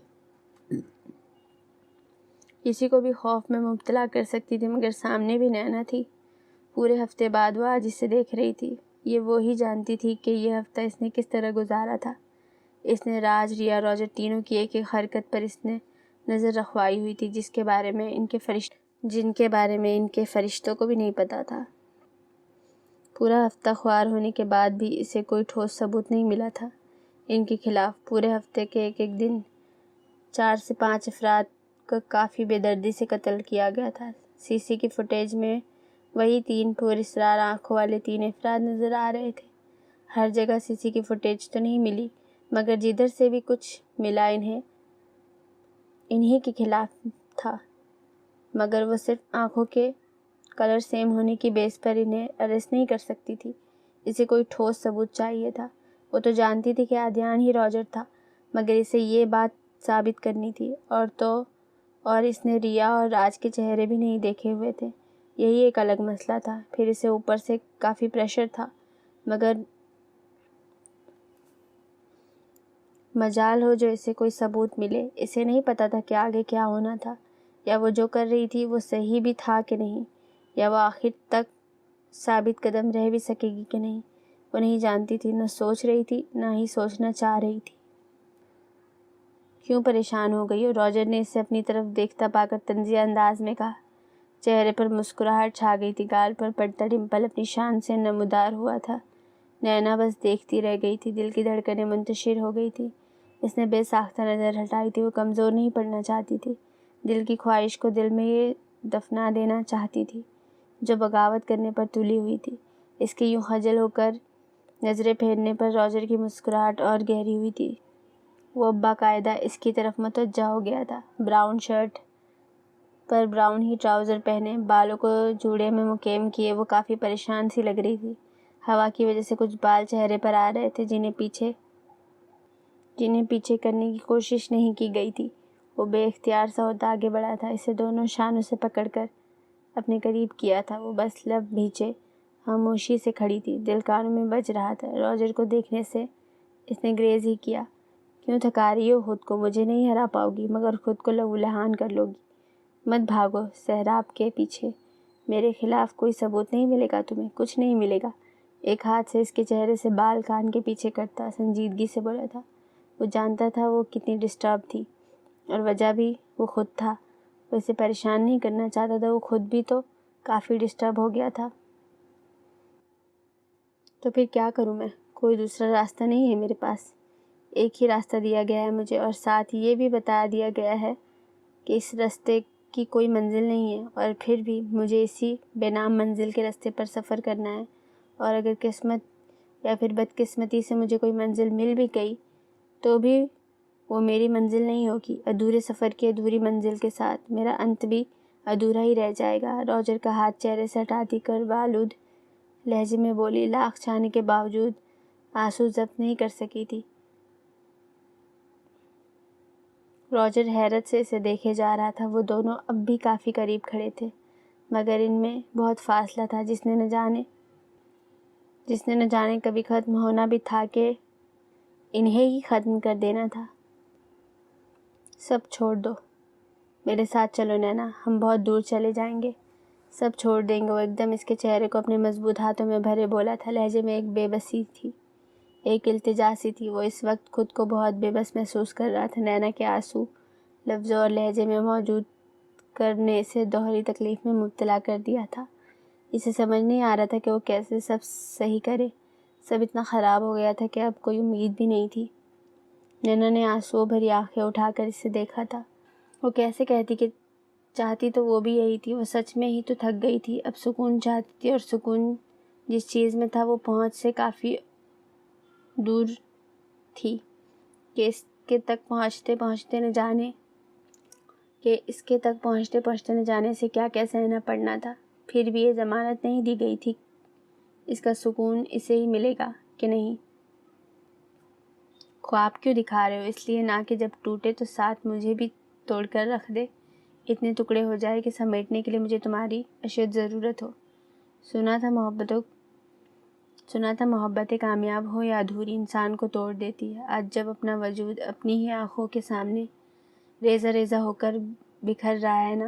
کسی کو بھی خوف میں مبتلا کر سکتی تھی، مگر سامنے بھی نینا تھی۔ پورے ہفتے بعد وہ آج اسے دیکھ رہی تھی۔ یہ وہی جانتی تھی کہ یہ ہفتہ اس نے کس طرح گزارا تھا۔ اس نے راج، ریا، راجر تینوں کی ایک ایک حرکت پر اس نے نظر رکھوائی ہوئی تھی جن کے بارے میں ان کے فرشتوں کو بھی نہیں پتا تھا۔ پورا ہفتہ خوار ہونے کے بعد بھی اسے کوئی ٹھوس ثبوت نہیں ملا تھا ان کے خلاف۔ پورے ہفتے کے ایک ایک دن 4 سے 5 افراد کا کافی بے دردی سے قتل کیا گیا تھا۔ سی سی کی فوٹیج میں وہی 3 پراسرار آنکھوں والے 3 افراد نظر آ رہے تھے۔ ہر جگہ سی سی کی فوٹیج تو نہیں ملی، مگر جدھر سے بھی کچھ ملا انہی کے خلاف تھا، مگر وہ صرف آنکھوں کے کلر سیم ہونے کی بیس پر انہیں اریسٹ نہیں کر سکتی تھی۔ اسے کوئی ٹھوس ثبوت چاہیے تھا۔ وہ تو جانتی تھی کہ عدنان ہی راجر تھا، مگر اسے یہ بات ثابت کرنی تھی، اور اس نے ریا اور راج کے چہرے بھی نہیں دیکھے ہوئے تھے۔ یہی ایک الگ مسئلہ تھا۔ پھر اسے اوپر سے کافی پریشر تھا، مگر مجال ہو جو اسے کوئی ثبوت ملے۔ اسے نہیں پتا تھا کہ آگے کیا ہونا تھا، یا وہ جو کر رہی تھی وہ صحیح بھی تھا کہ نہیں، یا وہ آخر تک ثابت قدم رہ بھی سکے گی کہ نہیں۔ وہ نہیں جانتی تھی، نہ سوچ رہی تھی، نہ ہی سوچنا چاہ رہی تھی۔ کیوں پریشان ہو گئی ہو؟ راجر نے اسے اپنی طرف دیکھتا پا کر طنزیہ انداز میں کہا۔ چہرے پر مسکراہٹ چھا گئی تھی، گال پر پڑتا ڈمپل اپنی شان سے نمودار ہوا تھا۔ نینا بس دیکھتی رہ گئی تھی، دل کی دھڑکنیں منتشر ہو گئی تھی۔ اس نے بے ساختہ نظر ہٹائی تھی۔ وہ کمزور نہیں پڑنا چاہتی تھی، دل کی خواہش کو دل میں یہ دفنا دینا چاہتی تھی جو بغاوت کرنے پر تلی ہوئی تھی۔ اس کے یوں خجل ہو کر نظریں پھیرنے پر راجر کی مسکراہٹ اور گہری ہوئی تھی۔ وہ اب باقاعدہ اس کی طرف متوجہ ہو گیا تھا، براؤن شرٹ پر براؤن ہی ٹراؤزر پہنے، بالوں کو جوڑے میں مکیم کیے وہ کافی پریشان سی لگ رہی تھی۔ ہوا کی وجہ سے کچھ بال چہرے پر آ رہے تھے جنہیں پیچھے کرنے کی کوشش نہیں کی گئی تھی۔ وہ بے اختیار سا ہوتا آگے بڑھا تھا، اسے دونوں شانوں سے پکڑ کر اپنے قریب کیا تھا۔ وہ بس لب بھیجے خاموشی سے کھڑی تھی، دل کانوں میں بج رہا تھا۔ راجر کو دیکھنے سے اس نے گریز ہی کیا۔ کیوں تھکا رہی ہو خود کو؟ مجھے نہیں ہرا پاؤ گی، مگر خود کو لہولہان کر لو گی۔ مت بھاگو سہراب کے پیچھے، میرے خلاف کوئی ثبوت نہیں ملے گا تمہیں، کچھ نہیں ملے گا۔ ایک ہاتھ سے اس کے چہرے سے بال کان کے پیچھے کرتا سنجیدگی سے بولا تھا۔ وہ جانتا تھا وہ کتنی ڈسٹرب تھی، اور وجہ بھی وہ خود تھا۔ وہ اسے پریشان نہیں کرنا چاہتا تھا، وہ خود بھی تو کافی ڈسٹرب ہو گیا تھا۔ تو پھر کیا کروں میں؟ کوئی دوسرا راستہ نہیں ہے میرے پاس، ایک ہی راستہ دیا گیا ہے مجھے، اور ساتھ یہ بھی بتا دیا گیا ہے کہ اس راستے کی کوئی منزل نہیں ہے، اور پھر بھی مجھے اسی بے نام منزل کے راستے پر سفر کرنا ہے۔ اور اگر قسمت یا پھر بدقسمتی سے مجھے کوئی منزل مل بھی گئی تو بھی وہ میری منزل نہیں ہوگی۔ ادھورے سفر کی ادھوری منزل کے ساتھ میرا انت بھی ادھورا ہی رہ جائے گا۔ راجر کا ہاتھ چہرے سے ہٹاتی کرب آلود لہجے میں بولی، لاکھ چاہنے کے باوجود آنسو ضبط نہیں کر سکی تھی۔ راجر حیرت سے اسے دیکھے جا رہا تھا۔ وہ دونوں اب بھی کافی قریب کھڑے تھے، مگر ان میں بہت فاصلہ تھا جس نے نہ جانے کبھی ختم ہونا بھی تھا کہ انہیں ہی ختم کر دینا تھا۔ سب چھوڑ دو، میرے ساتھ چلو نینا، ہم بہت دور چلے جائیں گے۔ سب چھوڑ دیں گے؟ وہ ایک دم اس کے چہرے کو اپنے مضبوط ہاتھوں میں بھرے بولا تھا، لہجے میں ایک بے بسی تھی، ایک التجا سی تھی۔ وہ اس وقت خود کو بہت بے بس محسوس کر رہا تھا۔ نینا کے آنسو لفظوں اور لہجے میں موجود کرنے اسے دوہری تکلیف میں مبتلا کر دیا تھا۔ اسے سمجھ نہیں آ رہا تھا کہ وہ کیسے سب صحیح کرے۔ سب اتنا خراب ہو گیا تھا کہ اب کوئی امید بھی نہیں تھی۔ نینا نے آنسوؤں بھری آنکھیں اٹھا کر اسے دیکھا تھا۔ وہ کیسے کہتی کہ چاہتی تو وہ بھی یہی تھی۔ وہ سچ میں ہی تو تھک گئی تھی، اب سکون چاہتی تھی، اور سکون جس چیز میں تھا وہ پہنچ سے کافی دور تھی کہ اس کے تک پہنچتے پہنچتے نہ جانے سے کیا کیا سہنا پڑنا تھا۔ پھر بھی یہ ضمانت نہیں دی گئی تھی اس کا سکون اسے ہی ملے گا کہ نہیں۔ خواب کیوں دکھا رہے ہو؟ اس لیے نہ کہ جب ٹوٹے تو ساتھ مجھے بھی توڑ کر رکھ دے، اتنے ٹکڑے ہو جائے کہ سمیٹنے کے لیے مجھے تمہاری اشد ضرورت ہو۔ سنا تھا محبتیں کامیاب ہو یا ادھوری انسان کو توڑ دیتی ہے۔ آج جب اپنا وجود اپنی ہی آنکھوں کے سامنے ریزہ ریزہ ہو کر بکھر رہا ہے نا،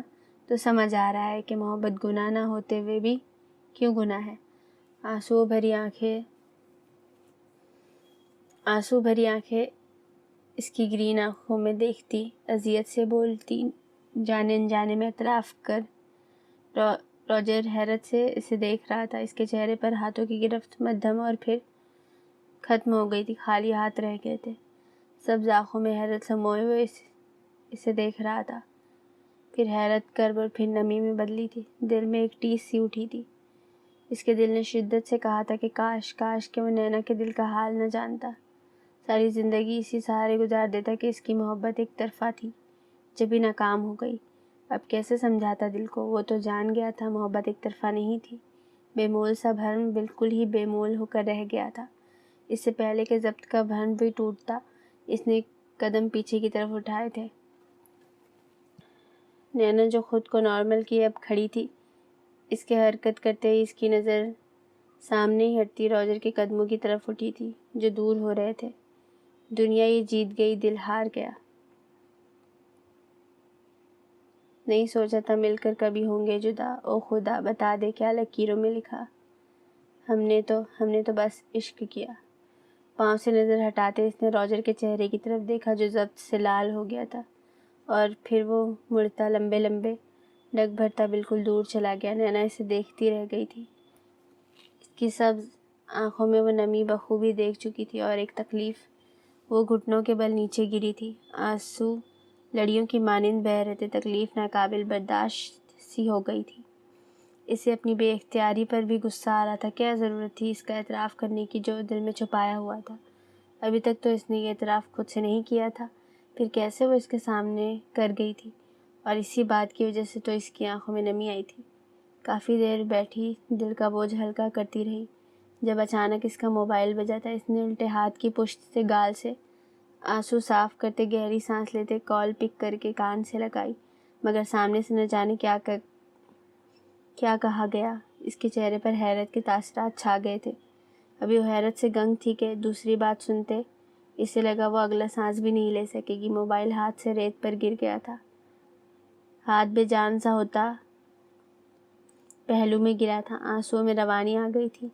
تو سمجھ آ رہا ہے کہ محبت گناہ نہ ہوتے ہوئے بھی کیوں گناہ ہے۔ آنسو بھری آنکھیں اس کی گرین آنکھوں میں دیکھتی، اذیت سے بولتی، جانے انجانے میں اعتراف کر۔ روجر حیرت سے اسے دیکھ رہا تھا۔ اس کے چہرے پر ہاتھوں کی گرفت مدھم اور پھر ختم ہو گئی تھی، خالی ہاتھ رہ گئے تھے۔ سبز آنکھوں میں حیرت سموئے ہوئے اسے دیکھ رہا تھا، پھر حیرت کرب اور پھر نمی میں بدلی تھی۔ دل میں ایک ٹیس سی اٹھی تھی۔ اس کے دل نے شدت سے کہا تھا کہ کاش کہ وہ نینا کے دل کا حال نہ جانتا، ساری زندگی اسی سہارے گزار دیتا کہ اس کی محبت ایک طرفہ تھی، جبھی ناکام ہو گئی۔ اب کیسے سمجھاتا دل کو؟ وہ تو جان گیا تھا محبت ایک طرفہ نہیں تھی۔ بے مول سا بھرم بالکل ہی بے مول ہو کر رہ گیا تھا۔ اس سے پہلے کہ ضبط کا بھرم بھی ٹوٹتا، اس نے قدم پیچھے کی طرف اٹھائے تھے۔ نینا جو خود کو نارمل کیے اب کھڑی تھی، اس کے حرکت کرتے ہی اس کی نظر سامنے ہی ہٹتی روجر کے قدموں کی طرف اٹھی تھی جو دور ہو رہے تھے۔ دنیا یہ جیت گئی، دل ہار گیا۔ نہیں سوچا تھا مل کر کبھی ہوں گے جدا، او خدا بتا دے کیا لکیروں میں لکھا۔ ہم نے تو بس عشق کیا۔ پاؤں سے نظر ہٹاتے اس نے روجر کے چہرے کی طرف دیکھا جو ضبط سے لال ہو گیا تھا، اور پھر وہ مڑتا لمبے ڈگ بھرتا بالکل دور چلا گیا۔ نینا اسے دیکھتی رہ گئی تھی۔ اس کی سبز آنکھوں میں وہ نمی بخوبی دیکھ چکی تھی اور ایک تکلیف، وہ گھٹنوں کے بل نیچے گری تھی۔ آنسو لڑیوں کی مانند بہہ رہے تھے، تکلیف ناقابل برداشت سی ہو گئی تھی۔ اسے اپنی بے اختیاری پر بھی غصہ آ رہا تھا۔ کیا ضرورت تھی اس کا اعتراف کرنے کی جو دل میں چھپایا ہوا تھا؟ ابھی تک تو اس نے یہ اعتراف خود سے نہیں کیا تھا، پھر کیسے وہ اس کے سامنے کر گئی تھی؟ اور اسی بات کی وجہ سے تو اس کی آنکھوں میں نمی آئی تھی۔ کافی دیر بیٹھی دل کا بوجھ ہلکا کرتی رہی، جب اچانک اس کا موبائل بجا تھا۔ اس نے الٹے ہاتھ کی پشت سے گال سے آنسو صاف کرتے گہری سانس لیتے کال پک کر کے کان سے لگائی، مگر سامنے سے نہ جانے کیا کہا گیا۔ اس کے چہرے پر حیرت کے تاثرات چھا گئے تھے۔ ابھی وہ حیرت سے گنگ تھی کہ دوسری بات سنتے اسے لگا وہ اگلا سانس بھی نہیں لے سکے گی۔ موبائل ہاتھ سے ریت پر گر گیا تھا، ہاتھ بے جان سا ہوتا پہلو میں گرا تھا۔ آنسوؤں میں روانی آ گئی تھی۔